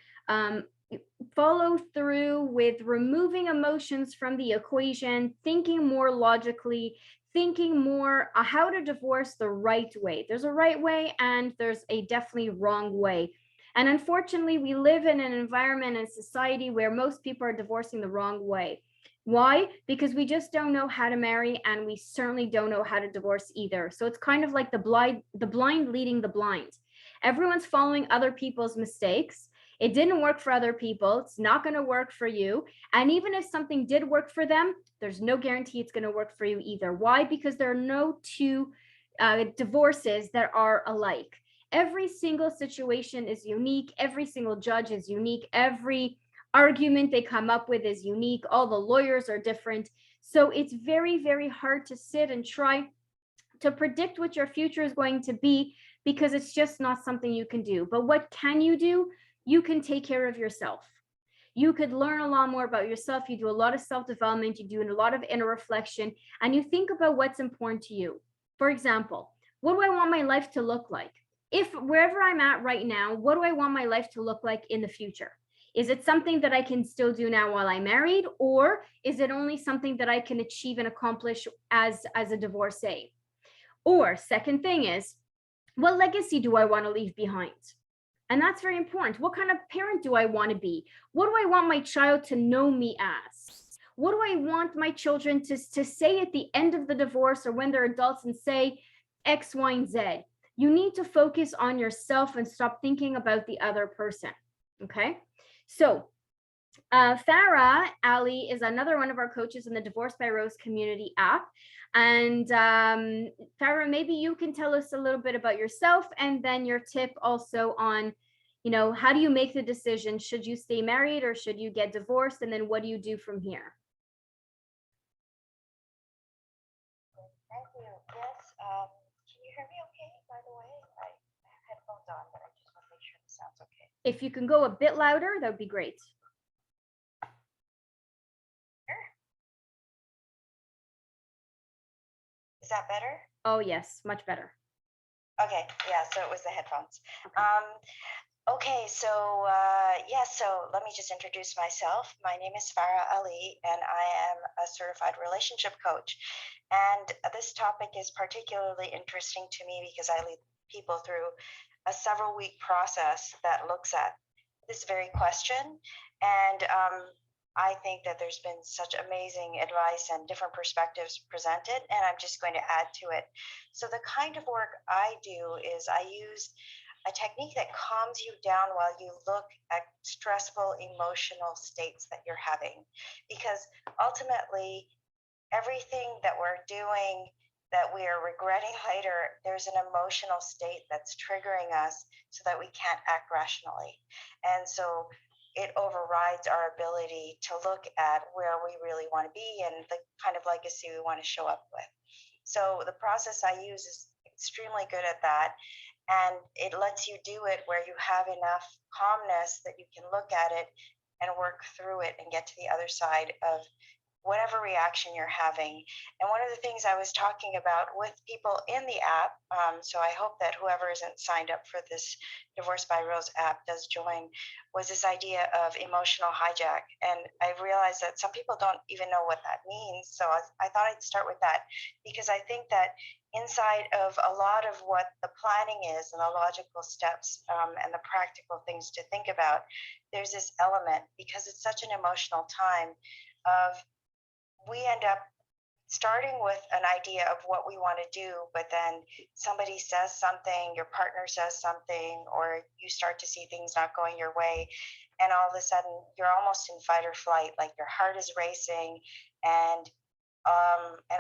follow through with removing emotions from the equation, thinking more logically, thinking more how to divorce the right way. There's a right way and there's a definitely wrong way. And unfortunately, we live in an environment and society where most people are divorcing the wrong way. Why? Because we just don't know how to marry, and we certainly don't know how to divorce either. So it's kind of like the blind leading the blind. Everyone's following other people's mistakes. It didn't work for other people. It's not going to work for you. And even if something did work for them, there's no guarantee it's going to work for you either. Why? Because there are no 2 divorces that are alike. Every single situation is unique. Every single judge is unique. Every argument they come up with is unique. All the lawyers are different. So it's very, very hard to sit and try to predict what your future is going to be because it's just not something you can do. But what can you do? You can take care of yourself. You could learn a lot more about yourself. You do a lot of self-development. You do a lot of inner reflection, and you think about what's important to you. For example, what do I want my life to look like? If wherever I'm at right now, what do I want my life to look like in the future? Is it something that I can still do now while I'm married, or is it only something that I can achieve and accomplish as a divorcee? Or second thing is, what legacy do I want to leave behind? And that's very important. What kind of parent do I want to be? What do I want my child to know me as? What do I want my children to say at the end of the divorce or when they're adults and say X, Y, and Z? You need to focus on yourself and stop thinking about the other person. Okay? So Farah Ali is another one of our coaches in the Divorce by Rose community app. And Farah, maybe you can tell us a little bit about yourself and then your tip also on, how do you make the decision? Should you stay married or should you get divorced? And then what do you do from here? Thank you. Yes. Can you hear me okay, by the way? I have headphones on, but I just want to make sure the sound's okay. If you can go a bit louder, that would be great. Is that better? Oh, yes, much better. Okay, yeah, so it was the headphones. Okay. So let me just introduce myself. My name is Farah Ali, and I am a certified relationship coach. And this topic is particularly interesting to me because I lead people through a several-week process that looks at this very question. And I think that there's been such amazing advice and different perspectives presented, and I'm just going to add to it. So the kind of work I do is I use a technique that calms you down while you look at stressful emotional states that you're having. Because ultimately, everything that we're doing that we are regretting later, there's an emotional state that's triggering us so that we can't act rationally. And so it overrides our ability to look at where we really want to be and the kind of legacy we want to show up with. So the process I use is extremely good at that. And it lets you do it where you have enough calmness that you can look at it and work through it and get to the other side of whatever reaction you're having. And one of the things I was talking about with people in the app, so I hope that whoever isn't signed up for this Divorce by Rose app does join, was this idea of emotional hijack. And I realized that some people don't even know what that means. So I thought I'd start with that because I think that inside of a lot of what the planning is and the logical steps and the practical things to think about, there's this element, because it's such an emotional time of, we end up starting with an idea of what we want to do, but then somebody says something, your partner says something, or you start to see things not going your way. And all of a sudden, you're almost in fight or flight, like your heart is racing, and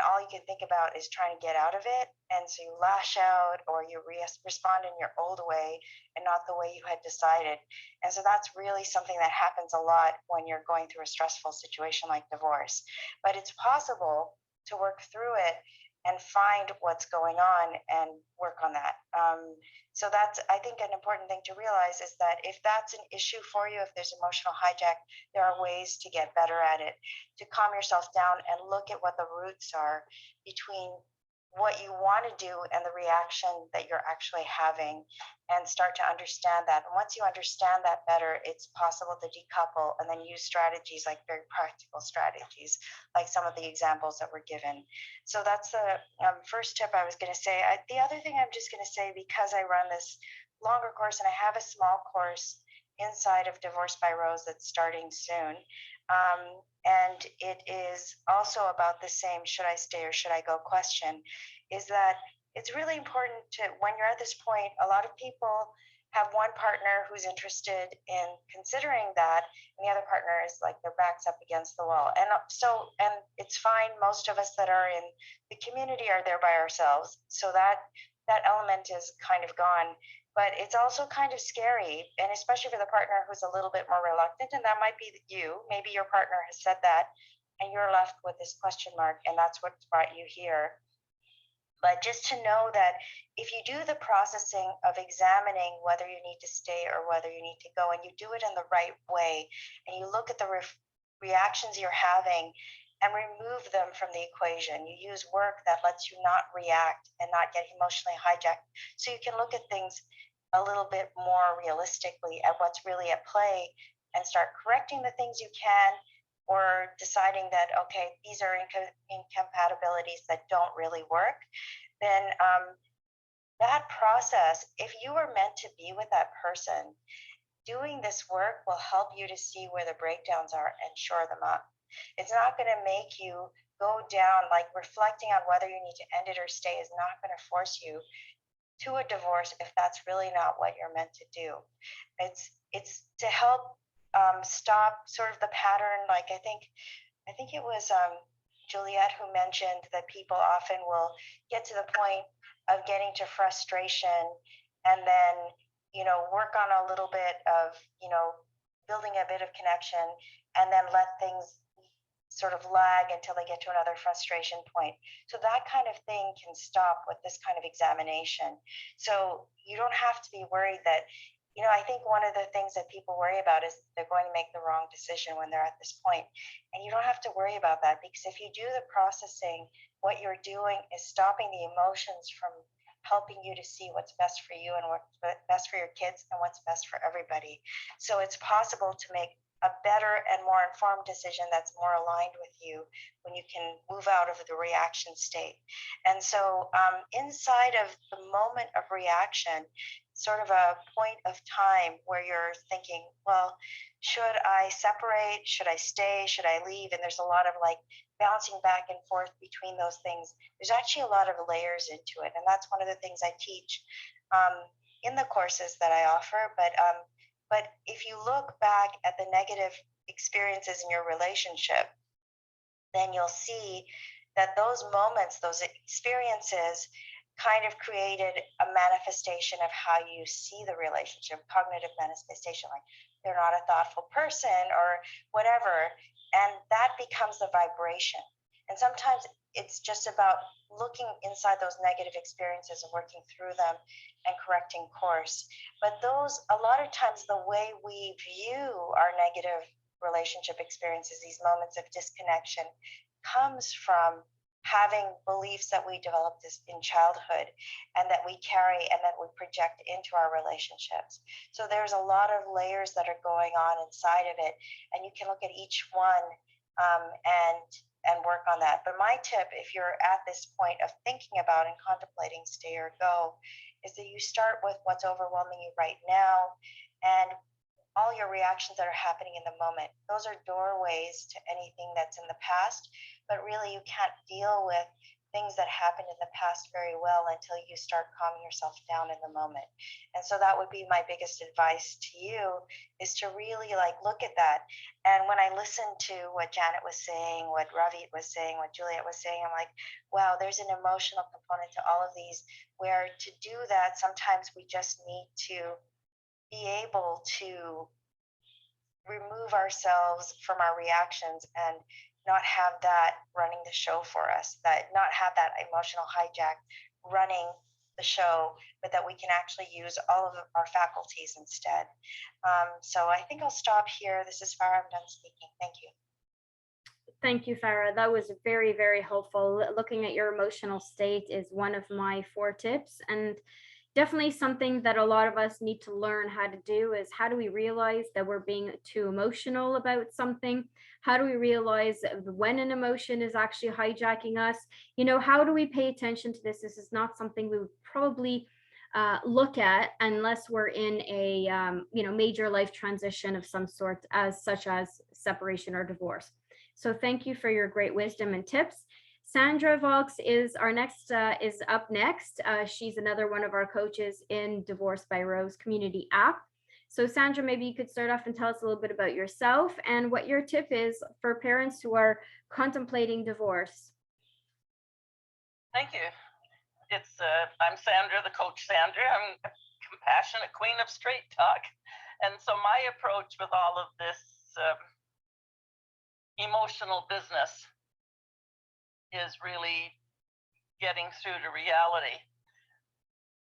all you can think about is trying to get out of it. And so you lash out, or you respond in your old way and not the way you had decided. And so that's really something that happens a lot when you're going through a stressful situation like divorce. But it's possible to work through it and find what's going on and work on that. So that's, I think, an important thing to realize is that if that's an issue for you, if there's emotional hijack, there are ways to get better at it, to calm yourself down and look at what the roots are between what you want to do and the reaction that you're actually having, and start to understand that. And once you understand that better, it's possible to decouple and then use strategies, like very practical strategies, like some of the examples that were given. So that's the first tip I was going to say. The other thing I'm just going to say, because I run this longer course and I have a small course inside of Divorce by Rose that's starting soon. And it is also about the same should I stay or should I go question, is that it's really important to, when you're at this point, a lot of people have one partner who's interested in considering that, and the other partner is like their back's up against the wall. And it's fine. Most of us that are in the community are there by ourselves. So that element is kind of gone. But it's also kind of scary, and especially for the partner who's a little bit more reluctant, and that might be you. Maybe your partner has said that, and you're left with this question mark, and that's what's brought you here. But just to know that if you do the processing of examining whether you need to stay or whether you need to go, and you do it in the right way, and you look at the reactions you're having and remove them from the equation, you use work that lets you not react and not get emotionally hijacked, so you can look at things a little bit more realistically at what's really at play, and start correcting the things you can, or deciding that, okay, these are incompatibilities that don't really work. Then that process, if you were meant to be with that person, doing this work will help you to see where the breakdowns are and shore them up. It's not going to make you go down, like reflecting on whether you need to end it or stay is not going to force you to a divorce if that's really not what you're meant to do. It's to help stop sort of the pattern. Like I think it was Juliet who mentioned that people often will get to the point of getting to frustration, and then work on a little bit of building a bit of connection, and then let things sort of lag until they get to another frustration point. So that kind of thing can stop with this kind of examination. So you don't have to be worried that, I think one of the things that people worry about is they're going to make the wrong decision when they're at this point. And you don't have to worry about that, because if you do the processing, what you're doing is stopping the emotions from helping you to see what's best for you and what's best for your kids and what's best for everybody. So it's possible to make a better and more informed decision that's more aligned with you when you can move out of the reaction state. And so inside of the moment of reaction, sort of a point of time where you're thinking, well, should I separate? Should I stay? Should I leave? And there's a lot of like bouncing back and forth between those things. There's actually a lot of layers into it. And that's one of the things I teach in the courses that I offer. But if you look back at the negative experiences in your relationship, then you'll see that those moments, those experiences kind of created a manifestation of how you see the relationship, cognitive manifestation, like they're not a thoughtful person or whatever. And that becomes the vibration. And sometimes it's just about looking inside those negative experiences and working through them and correcting course. But those, a lot of times, the way we view our negative relationship experiences, these moments of disconnection, comes from having beliefs that we developed in childhood and that we carry and that we project into our relationships. So there's a lot of layers that are going on inside of it, and you can look at each one and work on that. But my tip, if you're at this point of thinking about and contemplating stay or go, is that you start with what's overwhelming you right now and all your reactions that are happening in the moment. Those are doorways to anything that's in the past, but really you can't deal with things that happened in the past very well until you start calming yourself down in the moment. And so that would be my biggest advice to you, is to really like look at that. And when I listened to what Janet was saying, what Ravi was saying, what Juliet was saying, I'm like, wow, there's an emotional component to all of these, where to do that, sometimes we just need to be able to remove ourselves from our reactions and not have that running the show for us, that not have that emotional hijack running the show, but that we can actually use all of our faculties instead. So I think I'll stop here. This is Farah. I'm done speaking. Thank you. Thank you, Farah. That was very, very helpful. Looking at your emotional state is one of my 4 tips, and definitely something that a lot of us need to learn how to do is, how do we realize that we're being too emotional about something? How do we realize when an emotion is actually hijacking us? You know, how do we pay attention to this? This is not something we would probably look at unless we're in a major life transition of some sort, such as separation or divorce. So thank you for your great wisdom and tips. Sandra Volks is our next, is up next. She's another one of our coaches in Divorce by Rose community app. So Sandra, maybe you could start off and tell us a little bit about yourself and what your tip is for parents who are contemplating divorce. Thank you. I'm Sandra, the coach Sandra. I'm a compassionate queen of straight talk. And so my approach with all of this emotional business is really getting through to reality.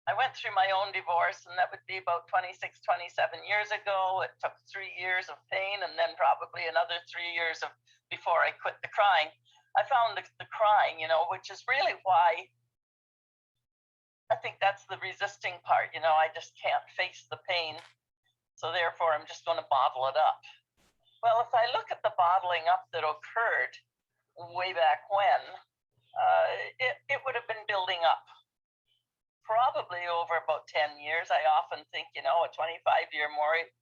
I went through my own divorce, and that would be about 26, 27 years ago. It took 3 years of pain, and then probably another 3 years before I quit the crying. I found the crying, which is really why I think that's the resisting part. I just can't face the pain. So therefore, I'm just going to bottle it up. Well, if I look at the bottling up that occurred way back when, it would have been building up probably over about 10 years. I often think, a 25-year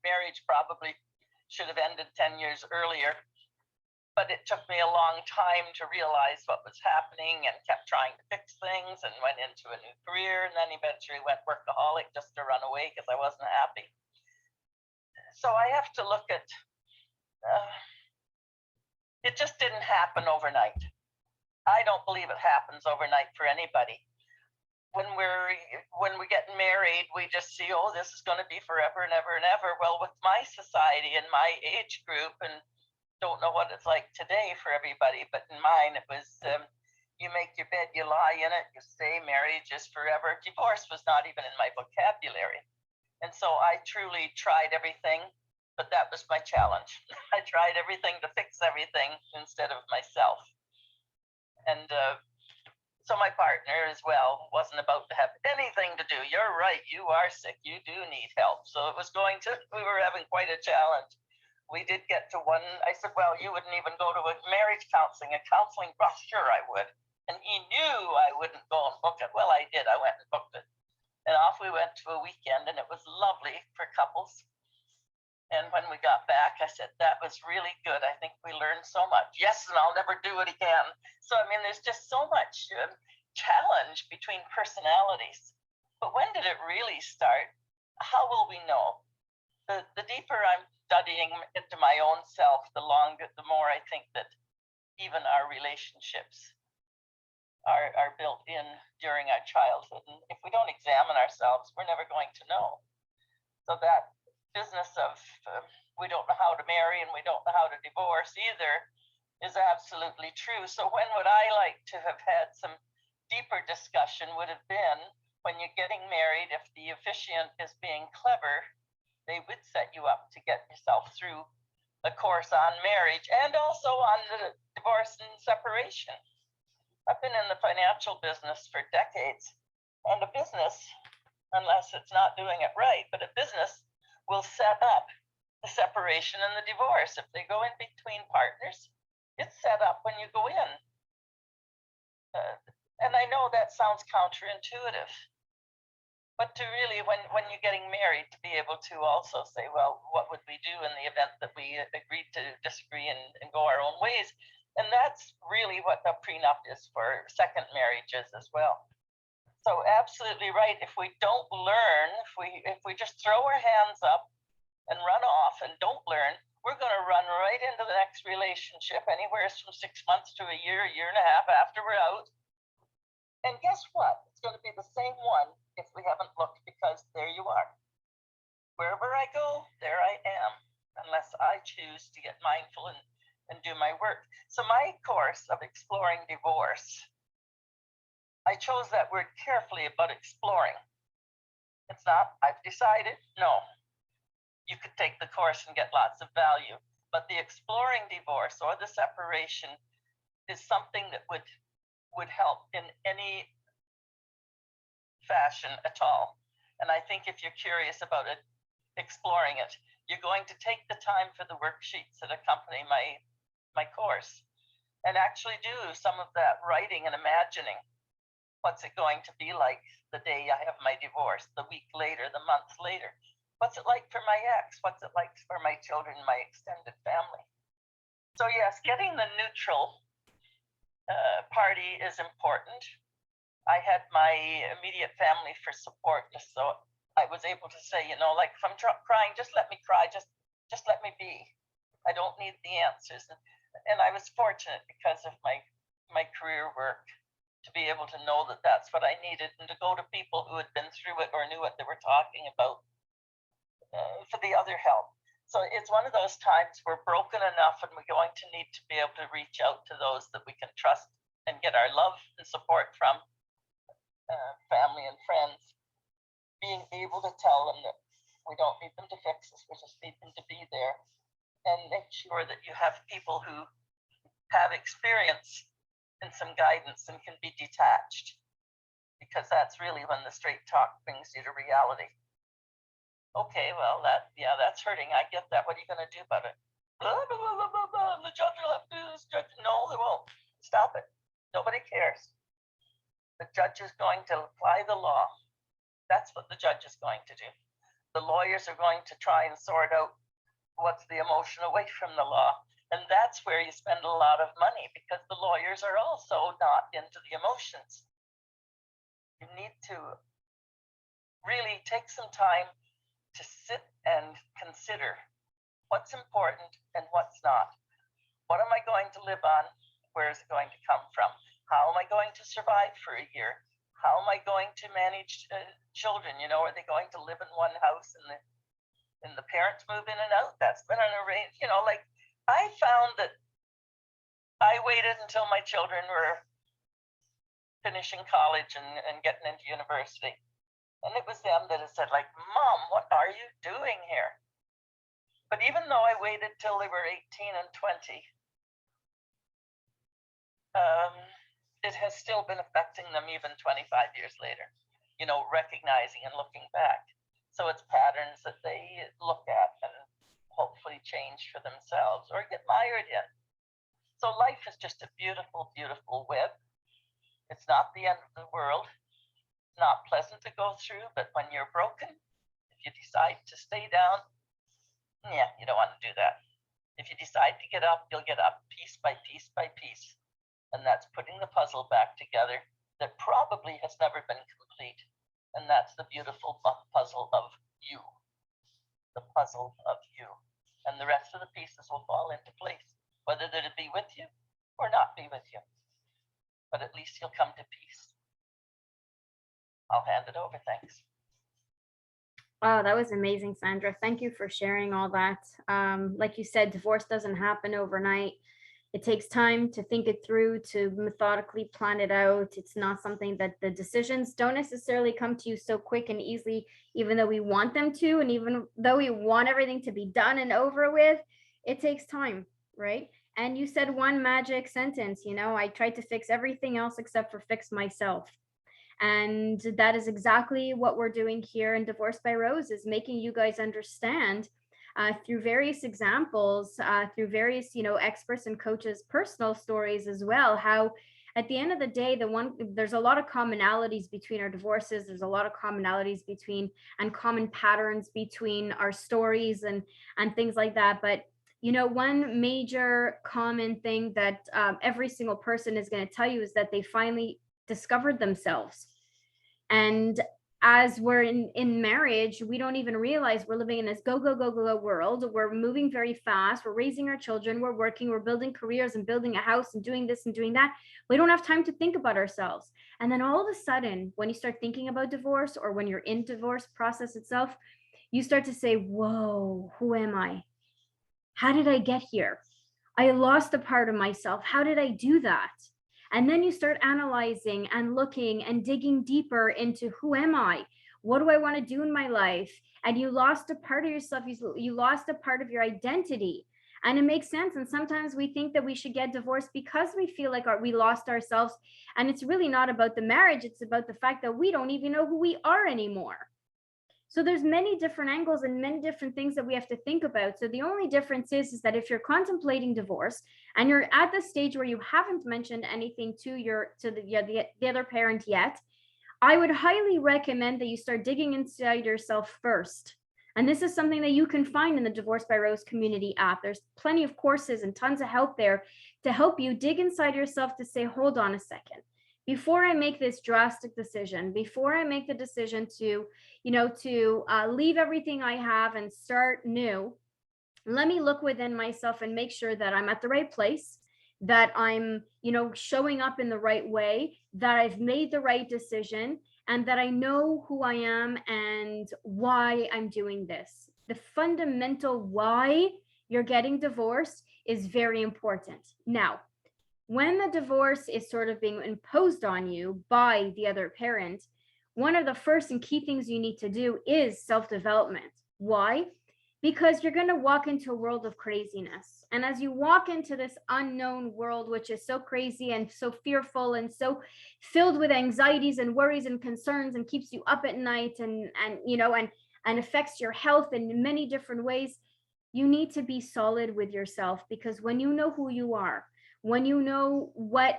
marriage probably should have ended 10 years earlier. But it took me a long time to realize what was happening, and kept trying to fix things, and went into a new career, and then eventually went workaholic just to run away because I wasn't happy. So I have to look at, it just didn't happen overnight. I don't believe it happens overnight for anybody. When we get married, we just see, oh, this is going to be forever and ever and ever. Well, with my society and my age group, and don't know what it's like today for everybody, but in mine, it was, you make your bed, you lie in it, you say marriage is forever. Divorce was not even in my vocabulary. And so I truly tried everything, but that was my challenge. I tried everything to fix everything instead of myself. And so my partner as well wasn't about to have anything to do. You're right, you are sick, you do need help. So we were having quite a challenge. We did get to one. I said, well, you wouldn't even go to a marriage counseling, well, sure I would. And he knew I wouldn't go and book it. Well, I did, I went and booked it. And off we went to a weekend, and it was lovely for couples. And when we got back, I said, that was really good. I think we learned so much. Yes, and I'll never do it again. So, I mean, there's just so much challenge between personalities. But when did it really start? How will we know? The deeper I'm studying into my own self, the more I think that even our relationships are built in during our childhood. And if we don't examine ourselves, we're never going to know. So that business of we don't know how to marry and we don't know how to divorce either is absolutely true. So when would I like to have had some deeper discussion would have been when you're getting married. If the officiant is being clever, they would set you up to get yourself through a course on marriage and also on the divorce and separation. I've been in the financial business for decades, and a business, unless it's not doing it right, but a business will set up the separation and the divorce. If they go in between partners, It's set up when you go in. And I know that sounds counterintuitive, but to really, when you're getting married, to be able to also say, well, what would we do in the event that we agreed to disagree and go our own ways? And that's really what the prenup is for second marriages as well. So absolutely right. If we don't learn, if we just throw our hands up and run off and don't learn, we're going to run right into the next relationship, anywhere from 6 months to a year and a half after we're out. And guess what? It's going to be the same one if we haven't looked, because there you are. Wherever I go, there I am, unless I choose to get mindful and do my work. So my course of exploring divorce, I chose that word carefully about exploring. It's not, I've decided, no. You could take the course and get lots of value, but the exploring divorce or the separation is something that would help in any fashion at all. And I think if you're curious about it, exploring it, you're going to take the time for the worksheets that accompany my course and actually do some of that writing and imagining. What's it going to be like the day I have my divorce, the week later, the month later? What's it like for my ex? What's it like for my children, my extended family? So yes, getting the neutral party is important. I had my immediate family for support, just so I was able to say, you know, like if I'm crying, just let me cry, just let me be. I don't need the answers. And I was fortunate because of my career work to be able to know that that's what I needed, and to go to people who had been through it or knew what they were talking about for the other help. So it's one of those times we're broken enough and we're going to need to be able to reach out to those that we can trust and get our love and support from, family and friends, being able to tell them that we don't need them to fix us, we just need them to be there, and make sure that you have people who have experience and some guidance and can be detached, because that's really when the straight talk brings you to reality. Okay, well, that's hurting. I get that. What are you going to do about it? Blah, blah, blah, blah, blah. The judge will have to do this. No, they won't. Stop it. Nobody cares. The judge is going to apply the law. That's what the judge is going to do. The lawyers are going to try and sort out what's the emotion away from the law. And that's where you spend a lot of money, because the lawyers are also not into the emotions. You need to really take some time to sit and consider what's important and what's not. What am I going to live on? Where is it going to come from? How am I going to survive for a year? How am I going to manage children? You know, are they going to live in one house and the parents move in and out? That's been an arranged, you know, like I found that I waited until my children were finishing college and getting into university. And it was them that had said, like, Mom, what are you doing here? But even though I waited till they were 18 and 20, it has still been affecting them even 25 years later, you know, recognizing and looking back. So it's patterns that they look at and hopefully change for themselves or get mired in. So life is just a beautiful, beautiful web. It's not the end of the world. Not pleasant to go through, but when you're broken, if you decide to stay down, yeah, you don't want to do that. If you decide to get up, you'll get up piece by piece by piece. And that's putting the puzzle back together that probably has never been complete. And that's the beautiful puzzle of you. The puzzle of you. And the rest of the pieces will fall into place, whether they'll be with you or not be with you. But at least you'll come to peace. I'll hand it over. Thanks. Wow, that was amazing, Sandra. Thank you for sharing all that. Like you said, divorce doesn't happen overnight. It takes time to think it through, to methodically plan it out. It's not something that the decisions don't necessarily come to you so quick and easily, even though we want them to, and even though we want everything to be done and over with, it takes time, right? And you said one magic sentence, you know, I tried to fix everything else except for fix myself. And that is exactly what we're doing here in Divorce by Rose, is making you guys understand through various examples, through various, experts and coaches' personal stories as well, how at the end of the day, there's a lot of commonalities between our divorces. There's a lot of commonalities between and common patterns between our stories and things like that. But one major common thing that every single person is going to tell you is that they finally discovered themselves. And as we're in marriage, we don't even realize we're living in this go world. We're moving very fast. We're raising our children. We're working. We're building careers and building a house and doing this and doing that. We don't have time to think about ourselves. And then all of a sudden, when you start thinking about divorce, or when you're in divorce process itself, you start to say, whoa, who am I? How did I get here? I lost a part of myself. How did I do that? And then you start analyzing and looking and digging deeper into, who am I? What do I want to do in my life? And you lost a part of yourself. You lost a part of your identity. And it makes sense. And sometimes we think that we should get divorced because we feel like we lost ourselves. And it's really not about the marriage. It's about the fact that we don't even know who we are anymore. So there's many different angles and many different things that we have to think about. So the only difference is that if you're contemplating divorce and you're at the stage where you haven't mentioned anything to the other parent yet, I would highly recommend that you start digging inside yourself first. And this is something that you can find in the Divorce by Rose community app. There's plenty of courses and tons of help there to help you dig inside yourself to say, hold on a second. Before I make this drastic decision, before I make the decision to leave everything I have and start new, let me look within myself and make sure that I'm at the right place, that I'm, showing up in the right way, that I've made the right decision, and that I know who I am and why I'm doing this. The fundamental why you're getting divorced is very important. Now, when the divorce is sort of being imposed on you by the other parent, one of the first and key things you need to do is self-development. Why? Because you're going to walk into a world of craziness. And as you walk into this unknown world, which is so crazy and so fearful and so filled with anxieties and worries and concerns and keeps you up at night and affects your health in many different ways, you need to be solid with yourself, because when you know who you are, when you know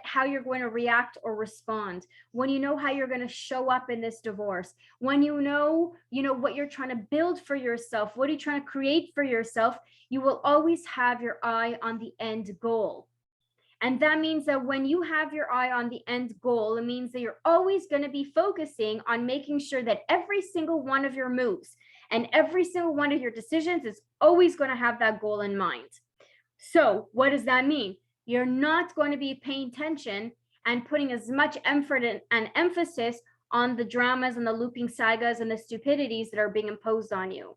how you're going to react or respond, when you know how you're going to show up in this divorce, when you know what you're trying to build for yourself, what are you trying to create for yourself, you will always have your eye on the end goal. And that means that when you have your eye on the end goal, it means that you're always going to be focusing on making sure that every single one of your moves and every single one of your decisions is always going to have that goal in mind. So what does that mean? You're not going to be paying attention and putting as much effort and emphasis on the dramas and the looping sagas and the stupidities that are being imposed on you.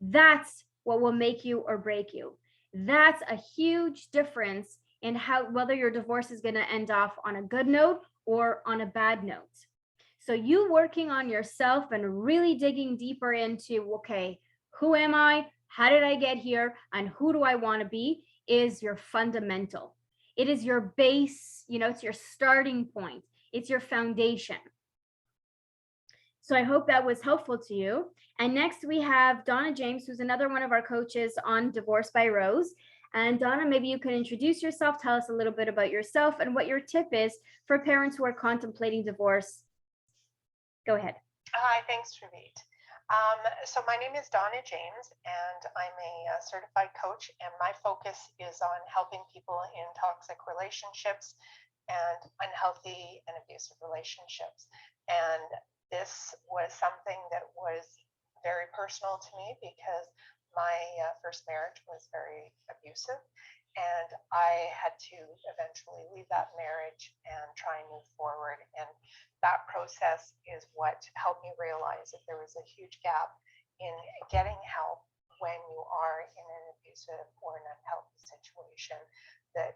That's what will make you or break you. That's a huge difference in whether your divorce is going to end off on a good note or on a bad note. So you working on yourself and really digging deeper into, okay, who am I? How did I get here? And who do I want to be? Is your fundamental. It is your base, it's your starting point. It's your foundation. So I hope that was helpful to you. And next we have Donna James, who's another one of our coaches on Divorce by Rose. And Donna, maybe you can introduce yourself, tell us a little bit about yourself and what your tip is for parents who are contemplating divorce. Go ahead. Hi, thanks, Ravit. So my name is Donna James, and I'm a certified coach, and my focus is on helping people in toxic relationships and unhealthy and abusive relationships. And this was something that was very personal to me because my first marriage was very abusive, and I had to eventually leave that marriage and try and move forward. And that process is what helped me realize that there was a huge gap in getting help when you are in an abusive or an unhealthy situation. That,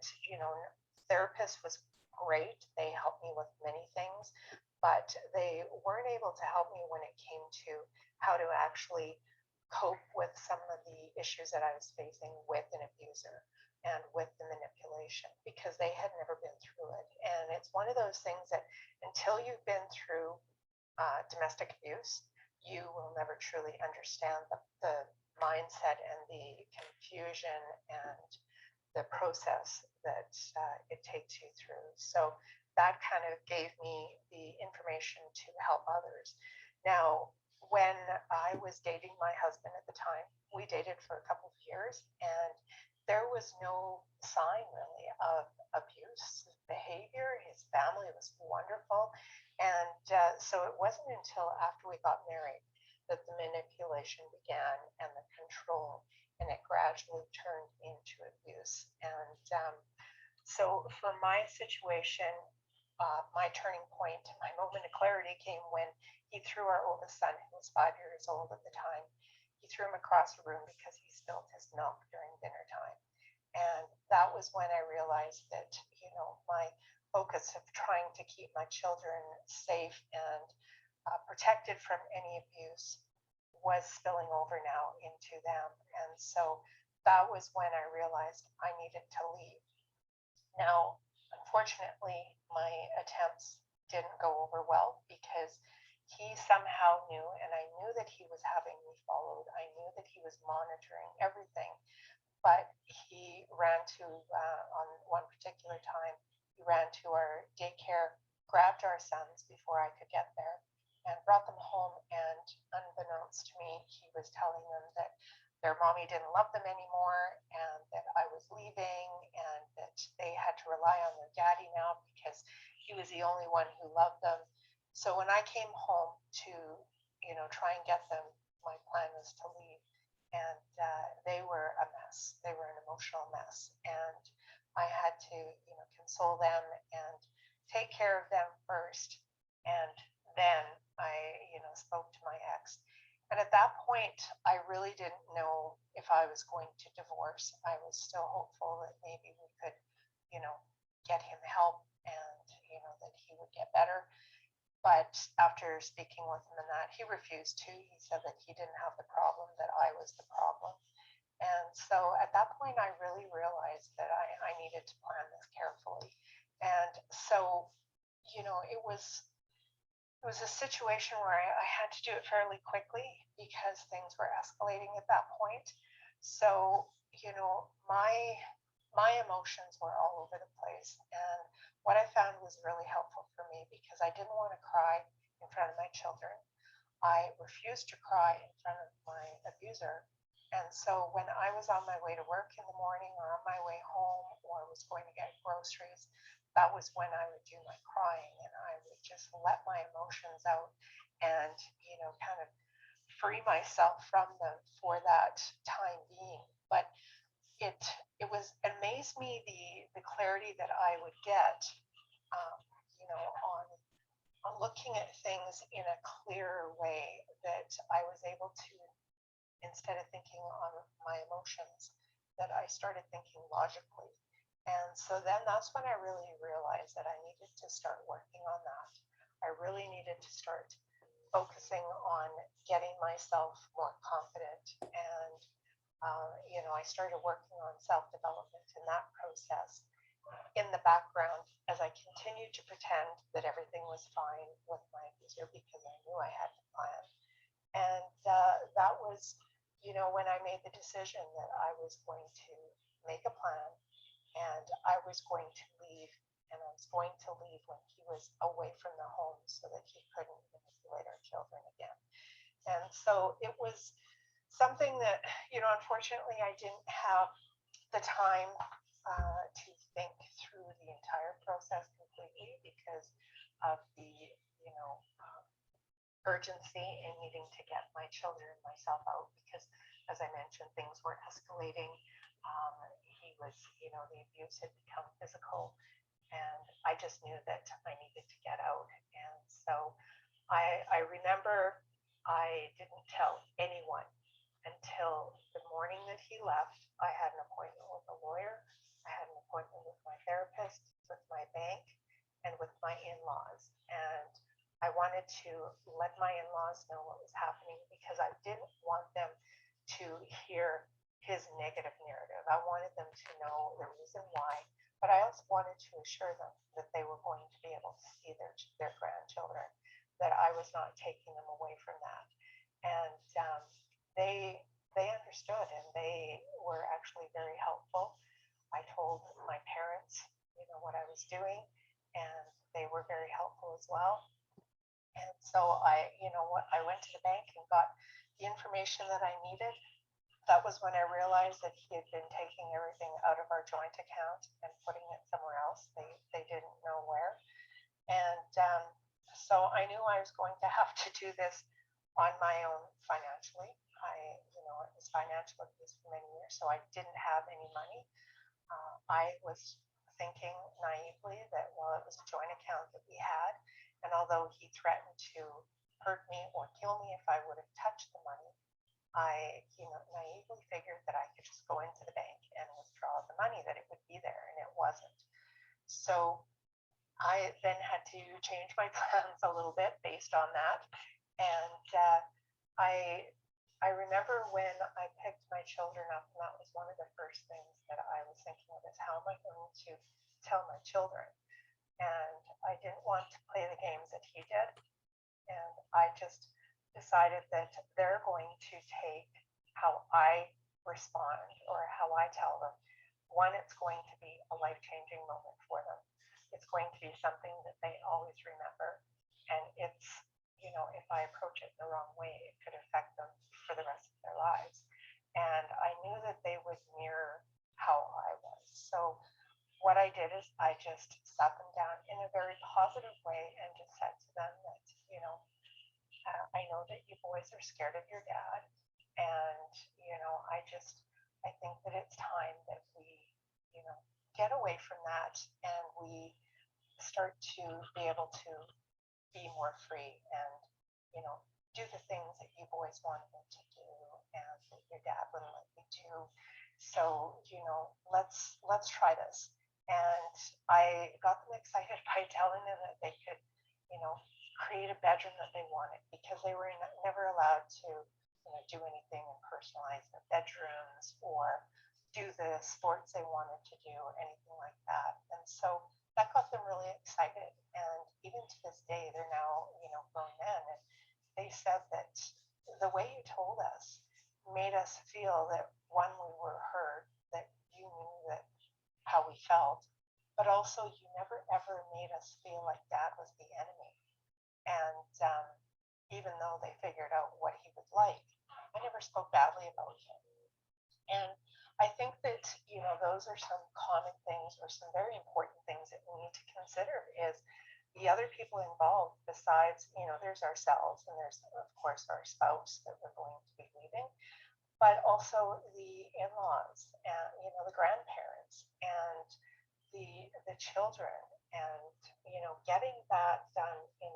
therapist was great. They helped me with many things, but they weren't able to help me when it came to how to actually cope with some of the issues that I was facing with an abuser and with the manipulation, because they had never been through it. And it's one of those things that until you've been through domestic abuse, you will never truly understand the mindset and the confusion and the process that it takes you through. So that kind of gave me the information to help others. Now, when I was dating my husband at the time, we dated for a couple of years, and there was no sign really of abuse behavior. His family was wonderful. And so it wasn't until after we got married that the manipulation began and the control, and it gradually turned into abuse. And so for my situation, my turning point, my moment of clarity came when he threw our oldest son, who was 5 years old at the time, he threw him across the room because he spilled his milk during dinner time. And that was when I realized that, my focus of trying to keep my children safe and protected from any abuse was spilling over now into them. And so that was when I realized I needed to leave. Now, unfortunately, my attempts didn't go over well because he somehow knew, and I knew that he was having me followed. I knew that he was monitoring everything, but he ran to, on one particular time, he ran to our daycare, grabbed our sons before I could get there, and brought them home. And unbeknownst to me, he was telling them that their mommy didn't love them anymore, and that I was leaving, and that they had to rely on their daddy now because he was the only one who loved them. So when I came home to, try and get them, my plan was to leave. And they were a mess. They were an emotional mess. And I had to, console them and take care of them first. And then I, spoke to my ex. And at that point, I really didn't know if I was going to divorce. I was still hopeful that maybe we could, get him help and, that he would get better. But after speaking with him and that, he refused to. He said that he didn't have the problem, that I was the problem. And so at that point, I really realized that I needed to plan this carefully. And so, it was a situation where I had to do it fairly quickly because things were escalating at that point. So, my emotions were all over the place. And what I found was really helpful for me because I didn't want to cry in front of my children. I refused to cry in front of my abuser. And so when I was on my way to work in the morning or on my way home or was going to get groceries, that was when I would do my crying, and I would just let my emotions out and, kind of free myself from them for that time being. But it amazed me the clarity that I would get, on looking at things in a clearer way, that I was able to, instead of thinking on my emotions, that I started thinking logically. And so then that's when I really realized that I needed to start working on that. I really needed to start focusing on getting myself more confident. And, I started working on self-development in that process in the background as I continued to pretend that everything was fine with my abuser because I knew I had to plan. And that was, when I made the decision that I was going to make a plan and I was going to leave, and I was going to leave when he was away from the home so that he couldn't manipulate our children again. And so it was something that, unfortunately, I didn't have the time to think through the entire process completely because of the, urgency in needing to get my children and myself out because, as I mentioned, things were escalating. He was, the abuse had become physical, and I just knew that I needed to get out. And so I remember I didn't tell anyone until the morning that he left. I had an appointment with a lawyer. I had an appointment with my therapist, with my bank, and with my in-laws. And I wanted to let my in-laws know what was happening because I didn't want them to hear his negative narrative. I wanted them to know the reason why, but I also wanted to assure them that they were going to be able to see their grandchildren, that I was not taking them away from that. And they they understood and they were actually very helpful. I told my parents, what I was doing, and they were very helpful as well. And so I went to the bank and got the information that I needed. That was when I realized that he had been taking everything out of our joint account and putting it somewhere else. They didn't know where. And so I knew I was going to have to do this on my own financially. It was financial abuse for many years, so I didn't have any money. I was thinking naively that, well, it was a joint account that we had, and although he threatened to hurt me or kill me if I would have touched the money, I, naively figured that I could just go into the bank and withdraw the money, that it would be there, and it wasn't. So I then had to change my plans a little bit based on that. And I remember when I picked my children up, and that was one of the first things that I was thinking of is, how am I going to tell my children? And I didn't want to play the games that he did. And I just decided that they're going to take how I respond or how I tell them. One, it's going to be a life-changing moment for them. It's going to be something that they always remember. And it's, if I approach it the wrong way, it could affect them for the rest of their lives. And I knew that they would mirror how I was. So what I did is I just sat them down in a very positive way and just said to them that, I know that you boys are scared of your dad. And, I think that it's time that we, get away from that and we start to be able to be more free and, do the things that you boys wanted me to do and that your dad wouldn't let me do. So, let's try this. And I got them excited by telling them that they could, create a bedroom that they wanted, because they were never allowed to, do anything and personalize their bedrooms or do the sports they wanted to do or anything like that. And so that got them really excited. And even to this day, they're now, grown men. And they said that the way you told us made us feel that, one, we were heard, that you knew that how we felt, but also you never ever made us feel like dad was the enemy. And even though they figured out what he was like, I never spoke badly about him. And I think that, those are some common things or some very important things that we need to consider is the other people involved besides, there's ourselves and there's, of course, our spouse that we're going to be leaving, but also the in-laws and, the grandparents and the children and, getting that done in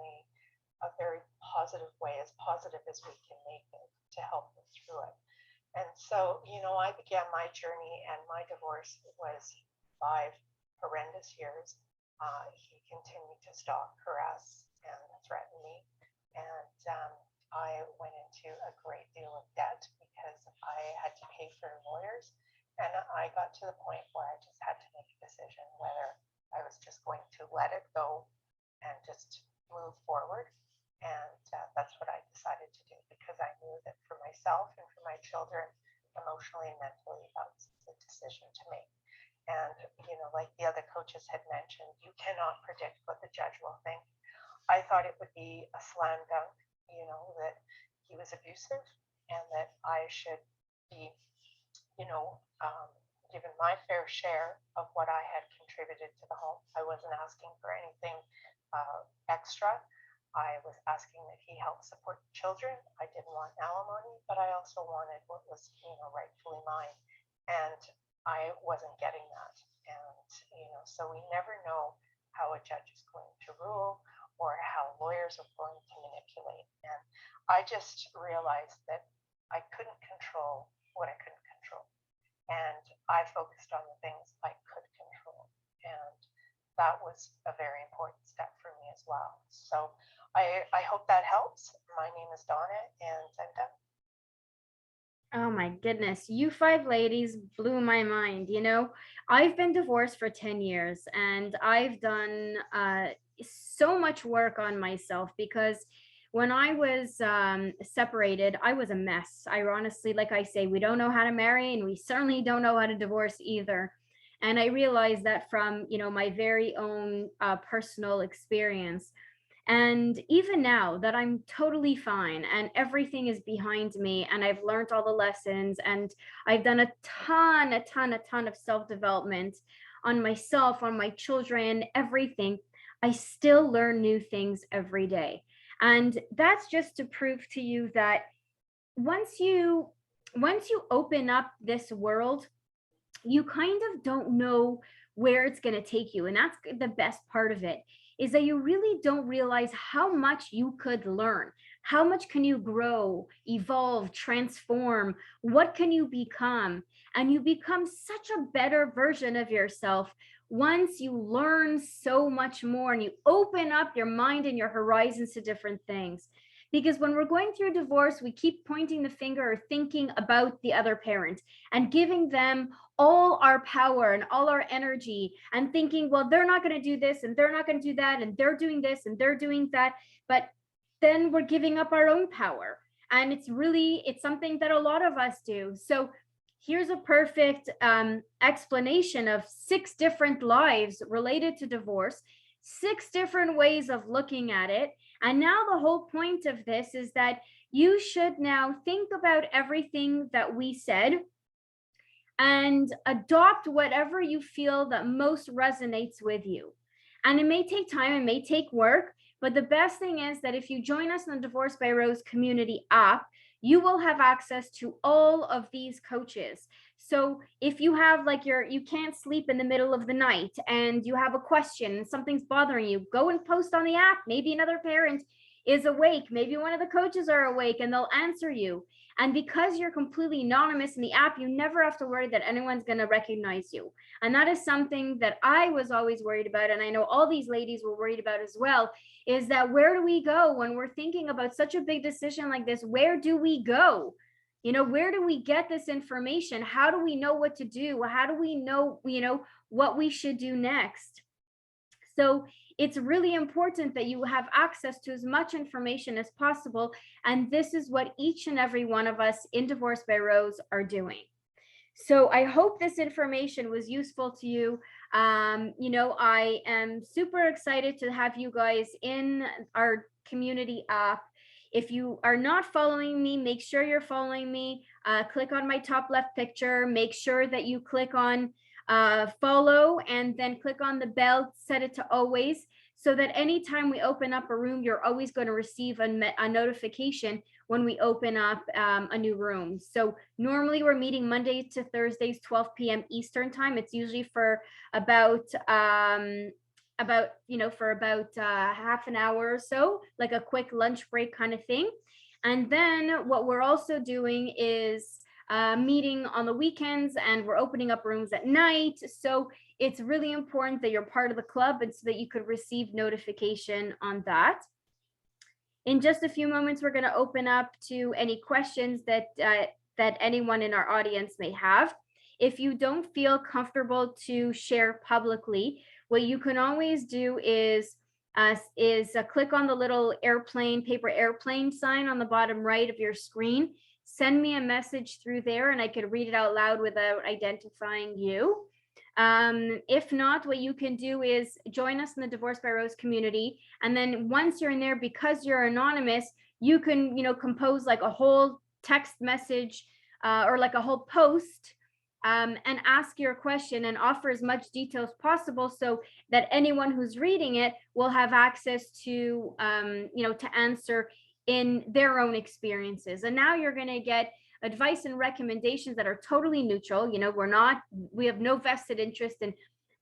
a very positive way, as positive as we can make it to help them through it. And so, I began my journey, and my divorce was 5 horrendous years. He continued to stalk, harass, and threaten me. And I went into a great deal of debt because I had to pay for lawyers. And I got to the point where I just had to make a decision whether I was just going to let it go and just move forward. And that's what I decided to do, because I knew that for myself and for my children, emotionally and mentally, that was the decision to make. And, like the other coaches had mentioned, you cannot predict what the judge will think. I thought it would be a slam dunk, that he was abusive and that I should be, given my fair share of what I had contributed to the home. I wasn't asking for anything extra. I was asking that he help support the children. I didn't want alimony, but I also wanted what was, rightfully mine. And I wasn't getting that. And, so we never know how a judge is going to rule or how lawyers are going to manipulate. And I just realized that I couldn't control what I couldn't control. And I focused on the things I could control. And that was a very important step for me as well. So I hope that helps. My name is Donna, and I'm done. Oh my goodness, you 5 ladies blew my mind. I've been divorced for 10 years and I've done so much work on myself, because when I was separated, I was a mess. I honestly, like I say, we don't know how to marry, and we certainly don't know how to divorce either. And I realized that from, my very own personal experience. And even now that I'm totally fine and everything is behind me and I've learned all the lessons and I've done a ton of self-development on myself, on my children, everything, I still learn new things every day. And that's just to prove to you that once you open up this world, you kind of don't know where it's going to take you. And that's the best part of it, is that you really don't realize how much you could learn. How much can you grow, evolve, transform? What can you become? And you become such a better version of yourself once you learn so much more and you open up your mind and your horizons to different things. Because when we're going through divorce, we keep pointing the finger or thinking about the other parent and giving them all our power and all our energy and thinking, well, they're not going to do this and they're not going to do that and they're doing this and they're doing that. But then we're giving up our own power. And it's something that a lot of us do. So here's a perfect explanation of 6 different lives related to divorce, 6 different ways of looking at it. And now the whole point of this is that you should now think about everything that we said and adopt whatever you feel that most resonates with you. And it may take time, it may take work, but the best thing is that if you join us in the Divorce by Rose community app, you will have access to all of these coaches. So if you have you can't sleep in the middle of the night and you have a question and something's bothering you, go and post on the app. Maybe another parent is awake. Maybe one of the coaches are awake and they'll answer you. And because you're completely anonymous in the app, you never have to worry that anyone's going to recognize you. And that is something that I was always worried about. And I know all these ladies were worried about as well, is that where do we go when we're thinking about such a big decision like this? Where do we go? Where do we get this information? How do we know what to do? How do we know, what we should do next? So it's really important that you have access to as much information as possible. And this is what each and every one of us in Divorce by Rose are doing. So I hope this information was useful to you. I am super excited to have you guys in our community app. If you are not following me, make sure you're following me. Click on my top left picture. Make sure that you click on follow and then click on the bell, set it to always, so that anytime we open up a room, you're always going to receive a notification when we open up a new room. So normally we're meeting Monday to Thursdays, 12 p.m. Eastern time. It's usually for about half an hour or so, like a quick lunch break kind of thing. And then what we're also doing is meeting on the weekends, and we're opening up rooms at night. So it's really important that you're part of the club and so that you could receive notification on that. In just a few moments, we're going to open up to any questions that anyone in our audience may have. If you don't feel comfortable to share publicly, what you can always do is click on the little paper airplane sign on the bottom right of your screen. Send me a message through there and I could read it out loud without identifying you. If not, what you can do is join us in the Divorce by Rose community. And then once you're in there, because you're anonymous, you can, compose like a whole text message or like a whole post and ask your question and offer as much detail as possible so that anyone who's reading it will have access to, to answer in their own experiences. And now you're going to get advice and recommendations that are totally neutral. We have no vested interest in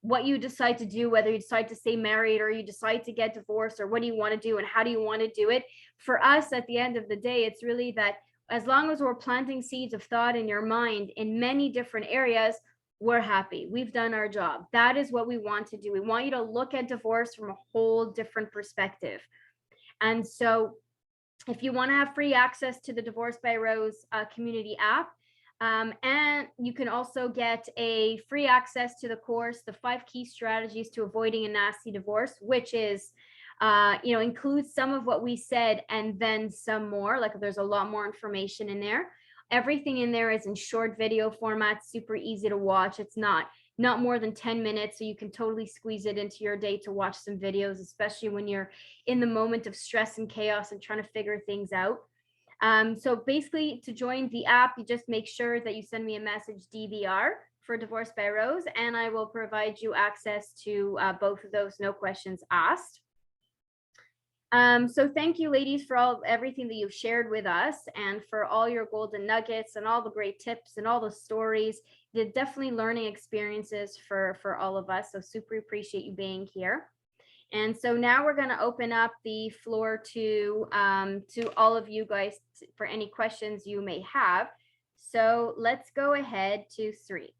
what you decide to do, whether you decide to stay married or you decide to get divorced, or what do you want to do and how do you want to do it. For us, at the end of the day, it's really that as long as we're planting seeds of thought in your mind in many different areas, we're happy. We've done our job. That is what we want to do. We want you to look at divorce from a whole different perspective. And so if you want to have free access to the Divorce by Rose community app, and you can also get a free access to the course, the 5 Key Strategies to Avoiding a Nasty Divorce, which is includes some of what we said and then some more. Like there's a lot more information in there. Everything in there is in short video format, super easy to watch. It's not more than 10 minutes, so you can totally squeeze it into your day to watch some videos, especially when you're in the moment of stress and chaos and trying to figure things out. So basically, to join the app, you just make sure that you send me a message, DBR, for Divorced by Rose, and I will provide you access to both of those, no questions asked. So thank you, ladies, for everything that you've shared with us and for all your golden nuggets and all the great tips and all the stories. They're definitely learning experiences for all of us. So super appreciate you being here. And so now we're going to open up the floor to all of you guys for any questions you may have. So let's go ahead to Sri.